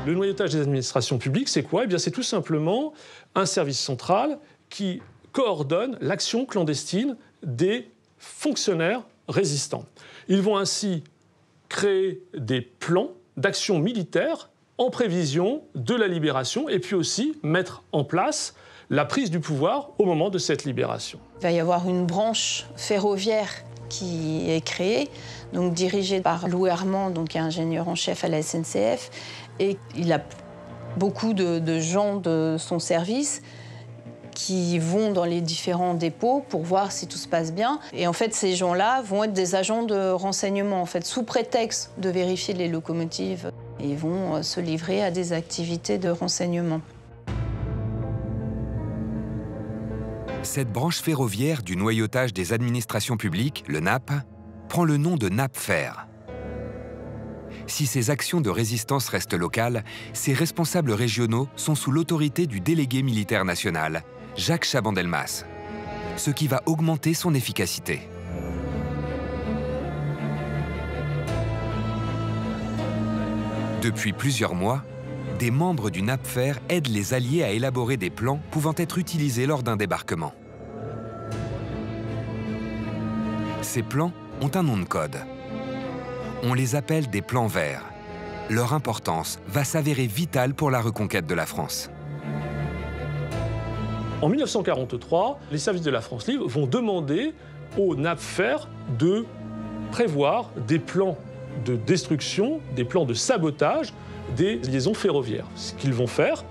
Le noyautage des administrations publiques, c'est quoi? Eh bien, c'est tout simplement un service central qui coordonne l'action clandestine des fonctionnaires résistants. Ils vont ainsi créer des plans d'action militaire en prévision de la libération et puis aussi mettre en place la prise du pouvoir au moment de cette libération. Il va y avoir une branche ferroviaire qui est créée, donc dirigée par Louis Armand, donc ingénieur en chef à la SNCF, et il a beaucoup de gens de son service qui vont dans les différents dépôts pour voir si tout se passe bien. Et en fait, ces gens-là vont être des agents de renseignement, en fait, sous prétexte de vérifier les locomotives. Et ils vont se livrer à des activités de renseignement. Cette branche ferroviaire du noyautage des administrations publiques, le NAP, prend le nom de NAPFER. Si ces actions de résistance restent locales, ces responsables régionaux sont sous l'autorité du délégué militaire national, Jacques Chaban-Delmas, ce qui va augmenter son efficacité. Depuis plusieurs mois, des membres du NAPFER aident les Alliés à élaborer des plans pouvant être utilisés lors d'un débarquement. Ces plans ont un nom de code. On les appelle des plans verts. Leur importance va s'avérer vitale pour la reconquête de la France. En 1943, les services de la France libre vont demander au NAPFER de prévoir des plans de destruction, des plans de sabotage des liaisons ferroviaires. Ce qu'ils vont faire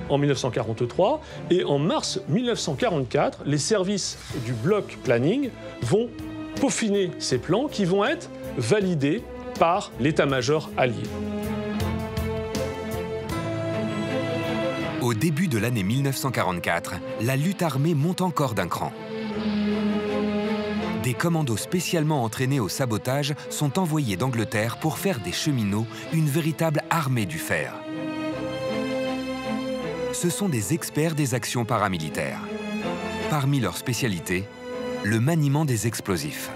en 1943. Et en mars 1944, les services du bloc planning vont peaufiner ces plans qui vont être validés par l'état-major allié. Au début de l'année 1944, la lutte armée monte encore d'un cran. Des commandos spécialement entraînés au sabotage sont envoyés d'Angleterre pour faire des cheminots une véritable armée du fer. Ce sont des experts des actions paramilitaires. Parmi leurs spécialités, le maniement des explosifs.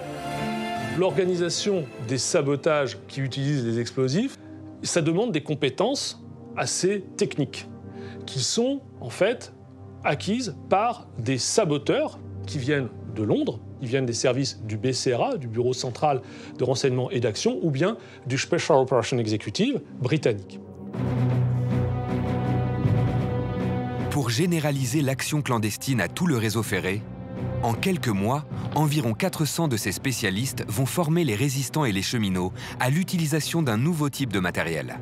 L'organisation des sabotages qui utilisent des explosifs, ça demande des compétences assez techniques, qui sont en fait acquises par des saboteurs qui viennent de Londres, qui viennent des services du BCRA, du Bureau central de renseignement et d'action, ou bien du Special Operations Executive britannique. Pour généraliser l'action clandestine à tout le réseau ferré, en quelques mois, environ 400 de ces spécialistes vont former les résistants et les cheminots à l'utilisation d'un nouveau type de matériel.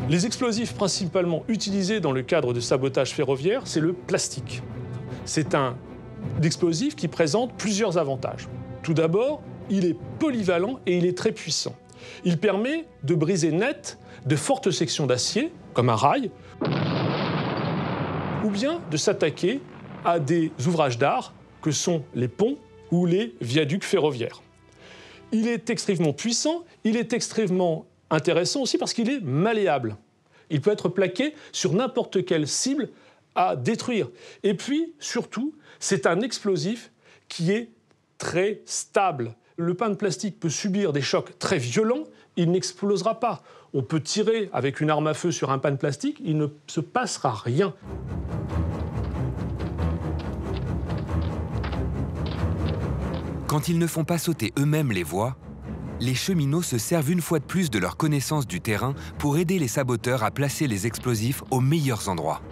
Les explosifs principalement utilisés dans le cadre de sabotage ferroviaire, c'est le plastique. C'est un explosif qui présente plusieurs avantages. Tout d'abord, il est polyvalent et il est très puissant. Il permet de briser net de fortes sections d'acier, comme un rail, ou bien de s'attaquer à des ouvrages d'art que sont les ponts ou les viaducs ferroviaires. Il est extrêmement puissant, il est extrêmement intéressant aussi parce qu'il est malléable. Il peut être plaqué sur n'importe quelle cible à détruire. Et puis, surtout, c'est un explosif qui est très stable. Le pain de plastique peut subir des chocs très violents, il n'explosera pas. On peut tirer avec une arme à feu sur un pain de plastique, il ne se passera rien. Quand ils ne font pas sauter eux-mêmes les voies, les cheminots se servent une fois de plus de leur connaissance du terrain pour aider les saboteurs à placer les explosifs aux meilleurs endroits.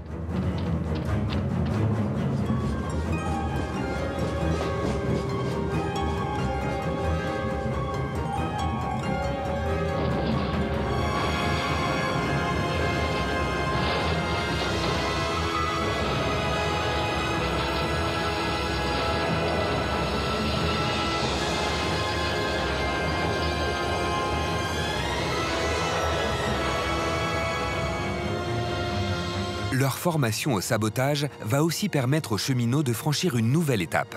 Leur formation au sabotage va aussi permettre aux cheminots de franchir une nouvelle étape.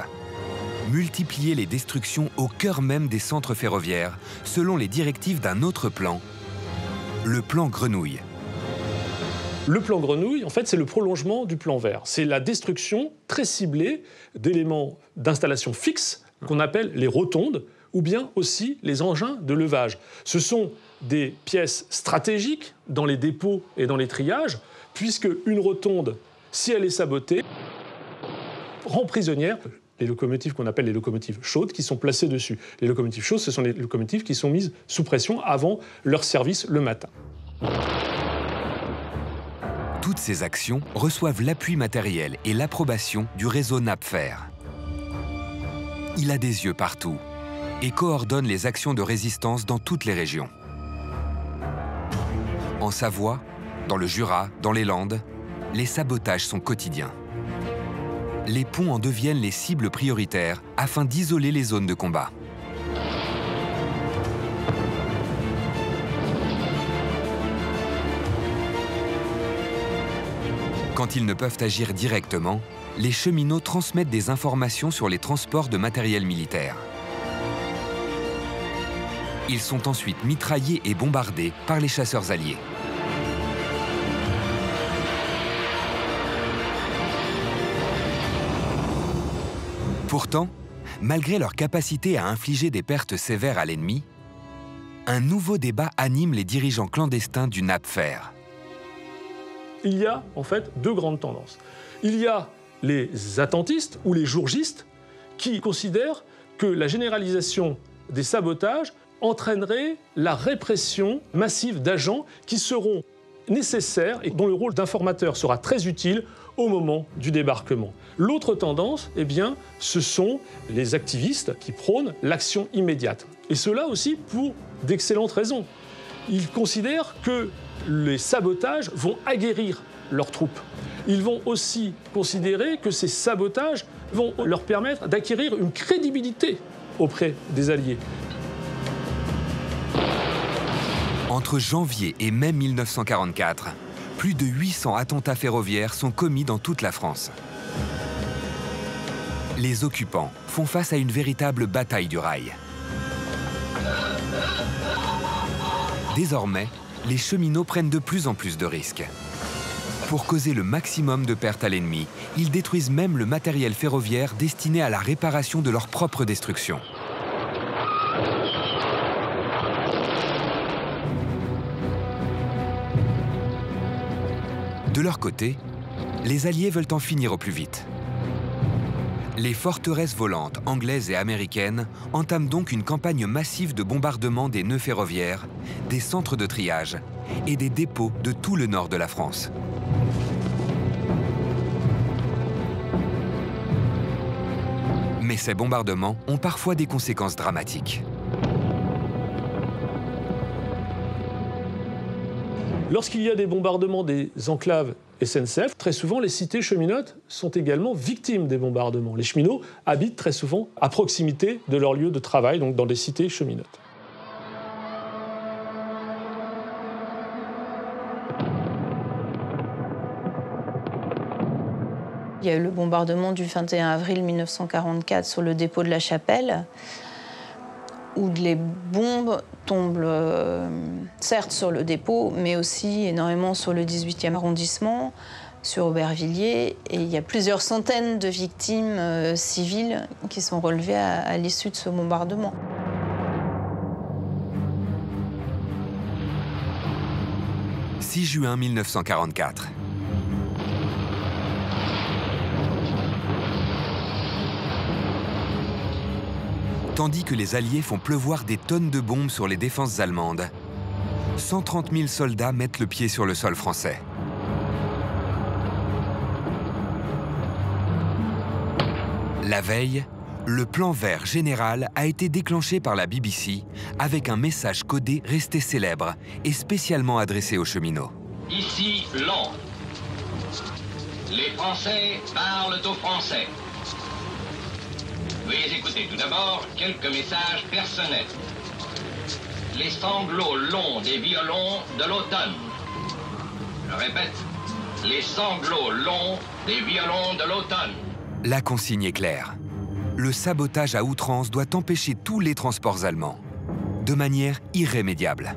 Multiplier les destructions au cœur même des centres ferroviaires, selon les directives d'un autre plan, le plan Grenouille. Le plan Grenouille, en fait, c'est le prolongement du plan vert. C'est la destruction très ciblée d'éléments d'installation fixes qu'on appelle les rotondes, ou bien aussi les engins de levage. Ce sont des pièces stratégiques dans les dépôts et dans les triages, puisque une rotonde, si elle est sabotée, rend prisonnière les locomotives qu'on appelle les locomotives chaudes qui sont placées dessus. Les locomotives chaudes, ce sont les locomotives qui sont mises sous pression avant leur service le matin. Toutes ces actions reçoivent l'appui matériel et l'approbation du réseau Napfer. Il a des yeux partout et coordonne les actions de résistance dans toutes les régions. En Savoie, dans le Jura, dans les Landes, les sabotages sont quotidiens. Les ponts en deviennent les cibles prioritaires afin d'isoler les zones de combat. Quand ils ne peuvent agir directement, les cheminots transmettent des informations sur les transports de matériel militaire. Ils sont ensuite mitraillés et bombardés par les chasseurs alliés. Pourtant, malgré leur capacité à infliger des pertes sévères à l'ennemi, un nouveau débat anime les dirigeants clandestins du Napfer. Il y a en fait deux grandes tendances. Il y a les attentistes ou les jourgistes qui considèrent que la généralisation des sabotages entraînerait la répression massive d'agents qui seront nécessaires et dont le rôle d'informateur sera très utile au moment du débarquement. L'autre tendance, eh bien, ce sont les activistes qui prônent l'action immédiate. Et cela aussi pour d'excellentes raisons. Ils considèrent que les sabotages vont aguerrir leurs troupes. Ils vont aussi considérer que ces sabotages vont leur permettre d'acquérir une crédibilité auprès des Alliés. Entre janvier et mai 1944, plus de 800 attentats ferroviaires sont commis dans toute la France. Les occupants font face à une véritable bataille du rail. Désormais, les cheminots prennent de plus en plus de risques. Pour causer le maximum de pertes à l'ennemi, ils détruisent même le matériel ferroviaire destiné à la réparation de leur propre destruction. De leur côté, les Alliés veulent en finir au plus vite. Les forteresses volantes anglaises et américaines entament donc une campagne massive de bombardement des nœuds ferroviaires, des centres de triage et des dépôts de tout le nord de la France. Mais ces bombardements ont parfois des conséquences dramatiques. Lorsqu'il y a des bombardements des enclaves SNCF, très souvent les cités cheminotes sont également victimes des bombardements. Les cheminots habitent très souvent à proximité de leur lieu de travail, donc dans des cités cheminotes. Il y a eu le bombardement du 21 avril 1944 sur le dépôt de la Chapelle, où les bombes tombent certes sur le dépôt, mais aussi énormément sur le 18e arrondissement, sur Aubervilliers. Et il y a plusieurs centaines de victimes civiles qui sont relevées à l'issue de ce bombardement. « 6 juin 1944. Tandis que les Alliés font pleuvoir des tonnes de bombes sur les défenses allemandes, 130 000 soldats mettent le pied sur le sol français. La veille, le plan vert général a été déclenché par la BBC avec un message codé resté célèbre et spécialement adressé aux cheminots. Ici, Londres. Les Français parlent aux Français. Veuillez écouter tout d'abord quelques messages personnels. Les sanglots longs des violons de l'automne. Je répète, les sanglots longs des violons de l'automne. La consigne est claire. Le sabotage à outrance doit empêcher tous les transports allemands, de manière irrémédiable.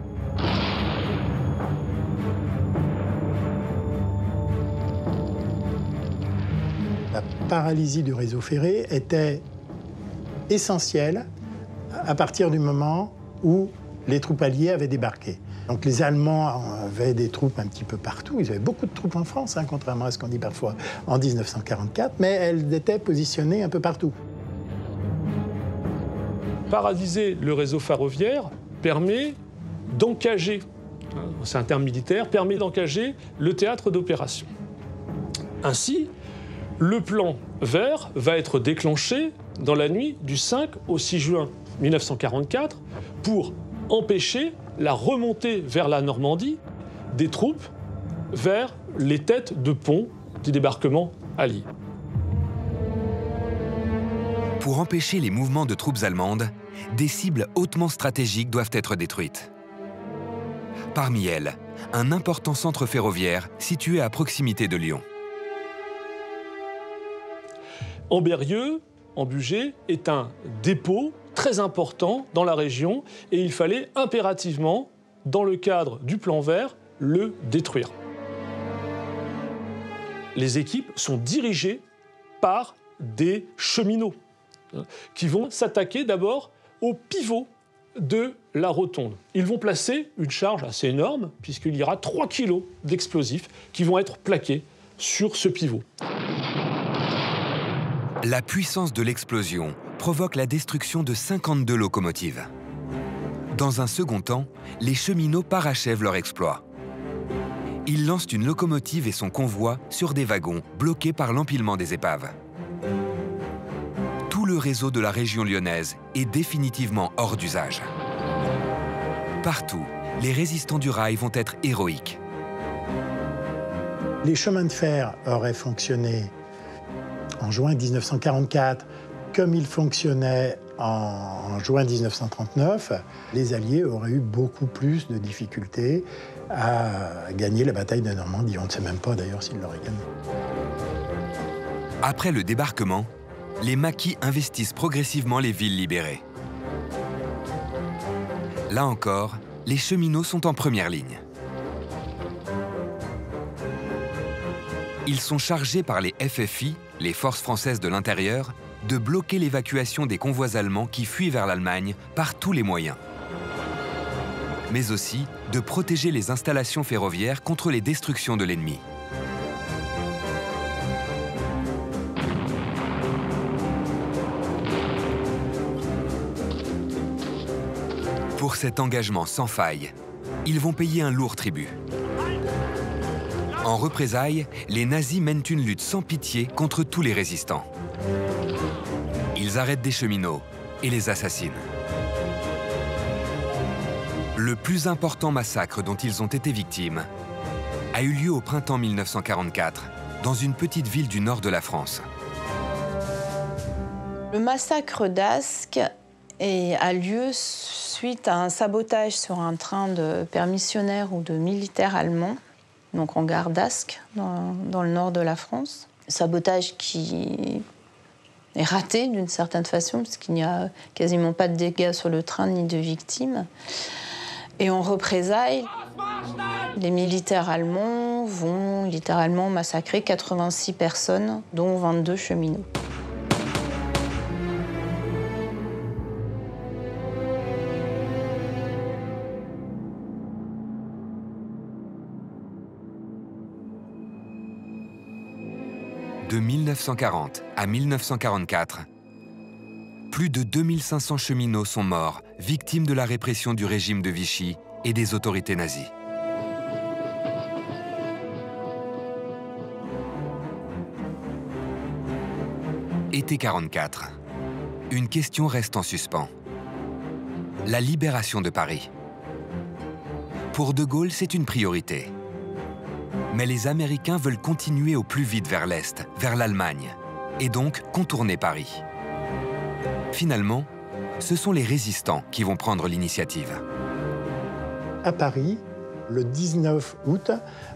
La paralysie du réseau ferré était essentielle à partir du moment où les troupes alliées avaient débarqué. Donc les Allemands avaient des troupes un petit peu partout. Ils avaient beaucoup de troupes en France, hein, contrairement à ce qu'on dit parfois en 1944, mais elles étaient positionnées un peu partout. Paralyser le réseau ferroviaire permet d'encager, c'est un terme militaire, permet d'encager le théâtre d'opération. Ainsi, le plan vert va être déclenché dans la nuit du 5 au 6 juin 1944 pour empêcher la remontée vers la Normandie des troupes vers les têtes de pont du débarquement allié. Pour empêcher les mouvements de troupes allemandes, des cibles hautement stratégiques doivent être détruites. Parmi elles, un important centre ferroviaire situé à proximité de Lyon. Ambérieu, en Bugey, est un dépôt très important dans la région et il fallait impérativement, dans le cadre du plan vert, le détruire. Les équipes sont dirigées par des cheminots qui vont s'attaquer d'abord au pivot de la rotonde. Ils vont placer une charge assez énorme puisqu'il y aura 3 kilos d'explosifs qui vont être plaqués sur ce pivot. La puissance de l'explosion provoque la destruction de 52 locomotives. Dans un second temps, les cheminots parachèvent leur exploit. Ils lancent une locomotive et son convoi sur des wagons bloqués par l'empilement des épaves. Tout le réseau de la région lyonnaise est définitivement hors d'usage. Partout, les résistants du rail vont être héroïques. Les chemins de fer auraient fonctionné en juin 1944, comme ils fonctionnaient en juin 1939, les Alliés auraient eu beaucoup plus de difficultés à gagner la bataille de Normandie. On ne sait même pas d'ailleurs s'ils l'auraient gagnée. Après le débarquement, les maquis investissent progressivement les villes libérées. Là encore, les cheminots sont en première ligne. Ils sont chargés par les FFI, les forces françaises de l'intérieur, de bloquer l'évacuation des convois allemands qui fuient vers l'Allemagne par tous les moyens. Mais aussi de protéger les installations ferroviaires contre les destructions de l'ennemi. Pour cet engagement sans faille, ils vont payer un lourd tribut. En représailles, les nazis mènent une lutte sans pitié contre tous les résistants. Ils arrêtent des cheminots et les assassinent. Le plus important massacre dont ils ont été victimes a eu lieu au printemps 1944, dans une petite ville du nord de la France. Le massacre d'Ascq a lieu suite à un sabotage sur un train de permissionnaires ou de militaires allemands, donc en gare d'Ascq, dans le nord de la France. Sabotage qui est raté d'une certaine façon, puisqu'il n'y a quasiment pas de dégâts sur le train ni de victimes. Et en représailles, les militaires allemands vont littéralement massacrer 86 personnes, dont 22 cheminots. De 1940 à 1944, plus de 2500 cheminots sont morts, victimes de la répression du régime de Vichy et des autorités nazies. Été 44. Une question reste en suspens. La libération de Paris. Pour De Gaulle, c'est une priorité. Mais les Américains veulent continuer au plus vite vers l'Est, vers l'Allemagne, et donc contourner Paris. Finalement, ce sont les résistants qui vont prendre l'initiative. À Paris, le 19 août,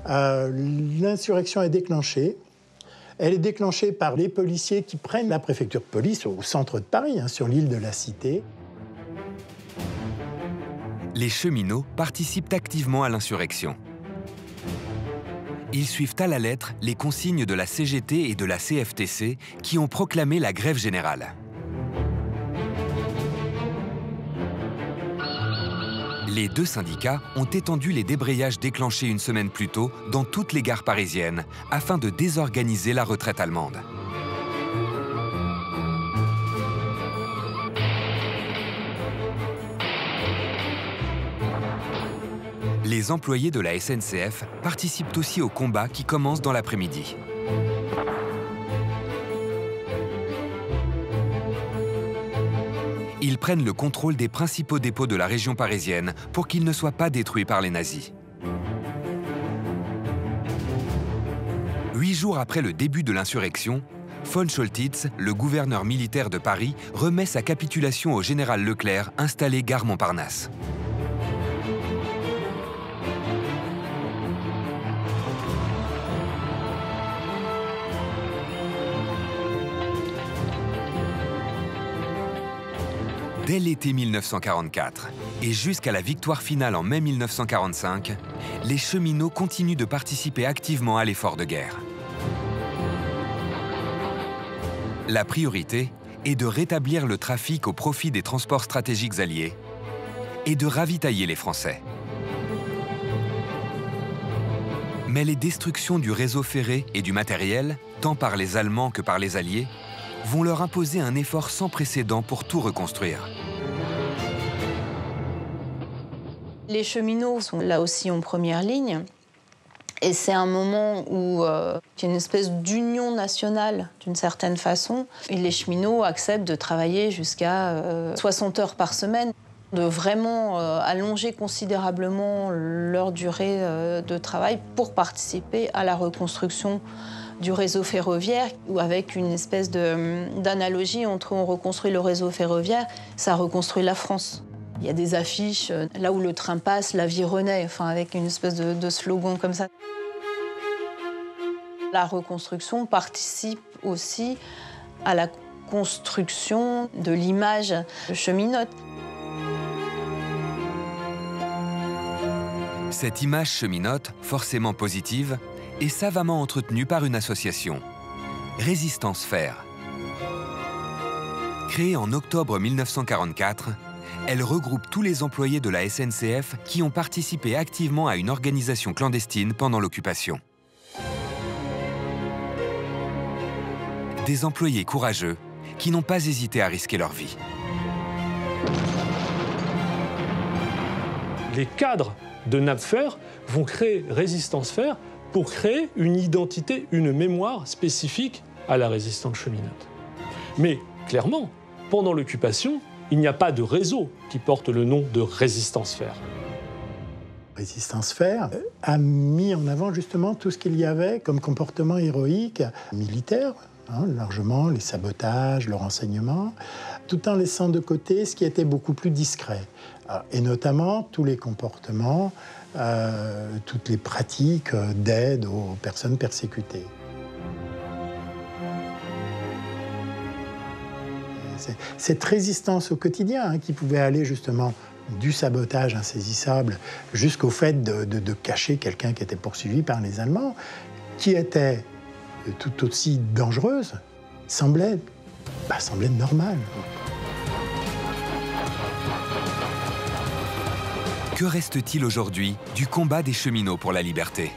l'insurrection est déclenchée. Elle est déclenchée par les policiers qui prennent la préfecture de police au centre de Paris, sur l'île de la Cité. Les cheminots participent activement à l'insurrection. Ils suivent à la lettre les consignes de la CGT et de la CFTC qui ont proclamé la grève générale. Les deux syndicats ont étendu les débrayages déclenchés une semaine plus tôt dans toutes les gares parisiennes afin de désorganiser la retraite allemande. Les employés de la SNCF participent aussi au combat qui commence dans l'après-midi. Ils prennent le contrôle des principaux dépôts de la région parisienne pour qu'ils ne soient pas détruits par les nazis. 8 jours après le début de l'insurrection, von Choltitz, le gouverneur militaire de Paris, remet sa capitulation au général Leclerc, installé gare Montparnasse. Dès l'été 1944 et jusqu'à la victoire finale en mai 1945, les cheminots continuent de participer activement à l'effort de guerre. La priorité est de rétablir le trafic au profit des transports stratégiques alliés et de ravitailler les Français. Mais les destructions du réseau ferré et du matériel, tant par les Allemands que par les Alliés, vont leur imposer un effort sans précédent pour tout reconstruire. Les cheminots sont là aussi en première ligne. Et c'est un moment où il y a une espèce d'union nationale, d'une certaine façon. Et les cheminots acceptent de travailler jusqu'à 60 heures par semaine, de vraiment allonger considérablement leur durée de travail pour participer à la reconstruction du réseau ferroviaire, ou avec une espèce d'analogie entre on reconstruit le réseau ferroviaire, ça reconstruit la France. Il y a des affiches, là où le train passe, la vie renaît, enfin, avec une espèce de slogan comme ça. La reconstruction participe aussi à la construction de l'image cheminote. Cette image cheminote, forcément positive, est savamment entretenue par une association, Résistance Fer. Créée en octobre 1944, elle regroupe tous les employés de la SNCF qui ont participé activement à une organisation clandestine pendant l'occupation. Des employés courageux qui n'ont pas hésité à risquer leur vie. Les cadres de Napfer vont créer Résistance Fer pour créer une identité, une mémoire spécifique à la résistance cheminote. Mais clairement, pendant l'occupation, il n'y a pas de réseau qui porte le nom de Résistance Fer. Résistance Fer a mis en avant justement tout ce qu'il y avait comme comportement héroïque militaire, largement les sabotages, le renseignement, tout en laissant de côté ce qui était beaucoup plus discret, et notamment tous les comportements, toutes les pratiques d'aide aux personnes persécutées. Cette résistance au quotidien qui pouvait aller justement du sabotage insaisissable jusqu'au fait de cacher quelqu'un qui était poursuivi par les Allemands, qui était tout aussi dangereuse, semblait normale. Que reste-t-il aujourd'hui du combat des cheminots pour la liberté?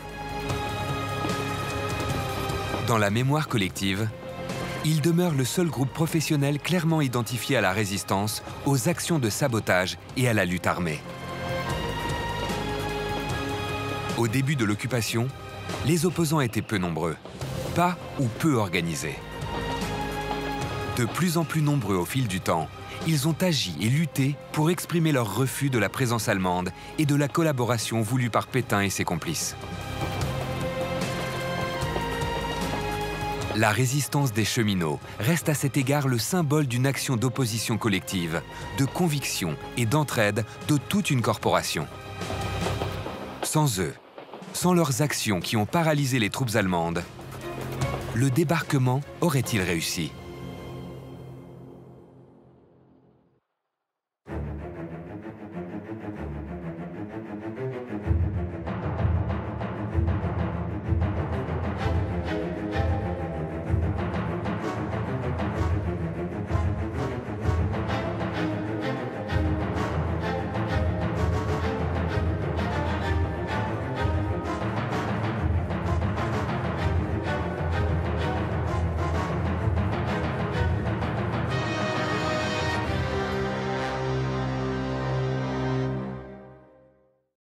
Dans la mémoire collective, il demeure le seul groupe professionnel clairement identifié à la résistance, aux actions de sabotage et à la lutte armée. Au début de l'occupation, les opposants étaient peu nombreux, pas ou peu organisés. De plus en plus nombreux au fil du temps, ils ont agi et lutté pour exprimer leur refus de la présence allemande et de la collaboration voulue par Pétain et ses complices. La résistance des cheminots reste à cet égard le symbole d'une action d'opposition collective, de conviction et d'entraide de toute une corporation. Sans eux, sans leurs actions qui ont paralysé les troupes allemandes, le débarquement aurait-il réussi ?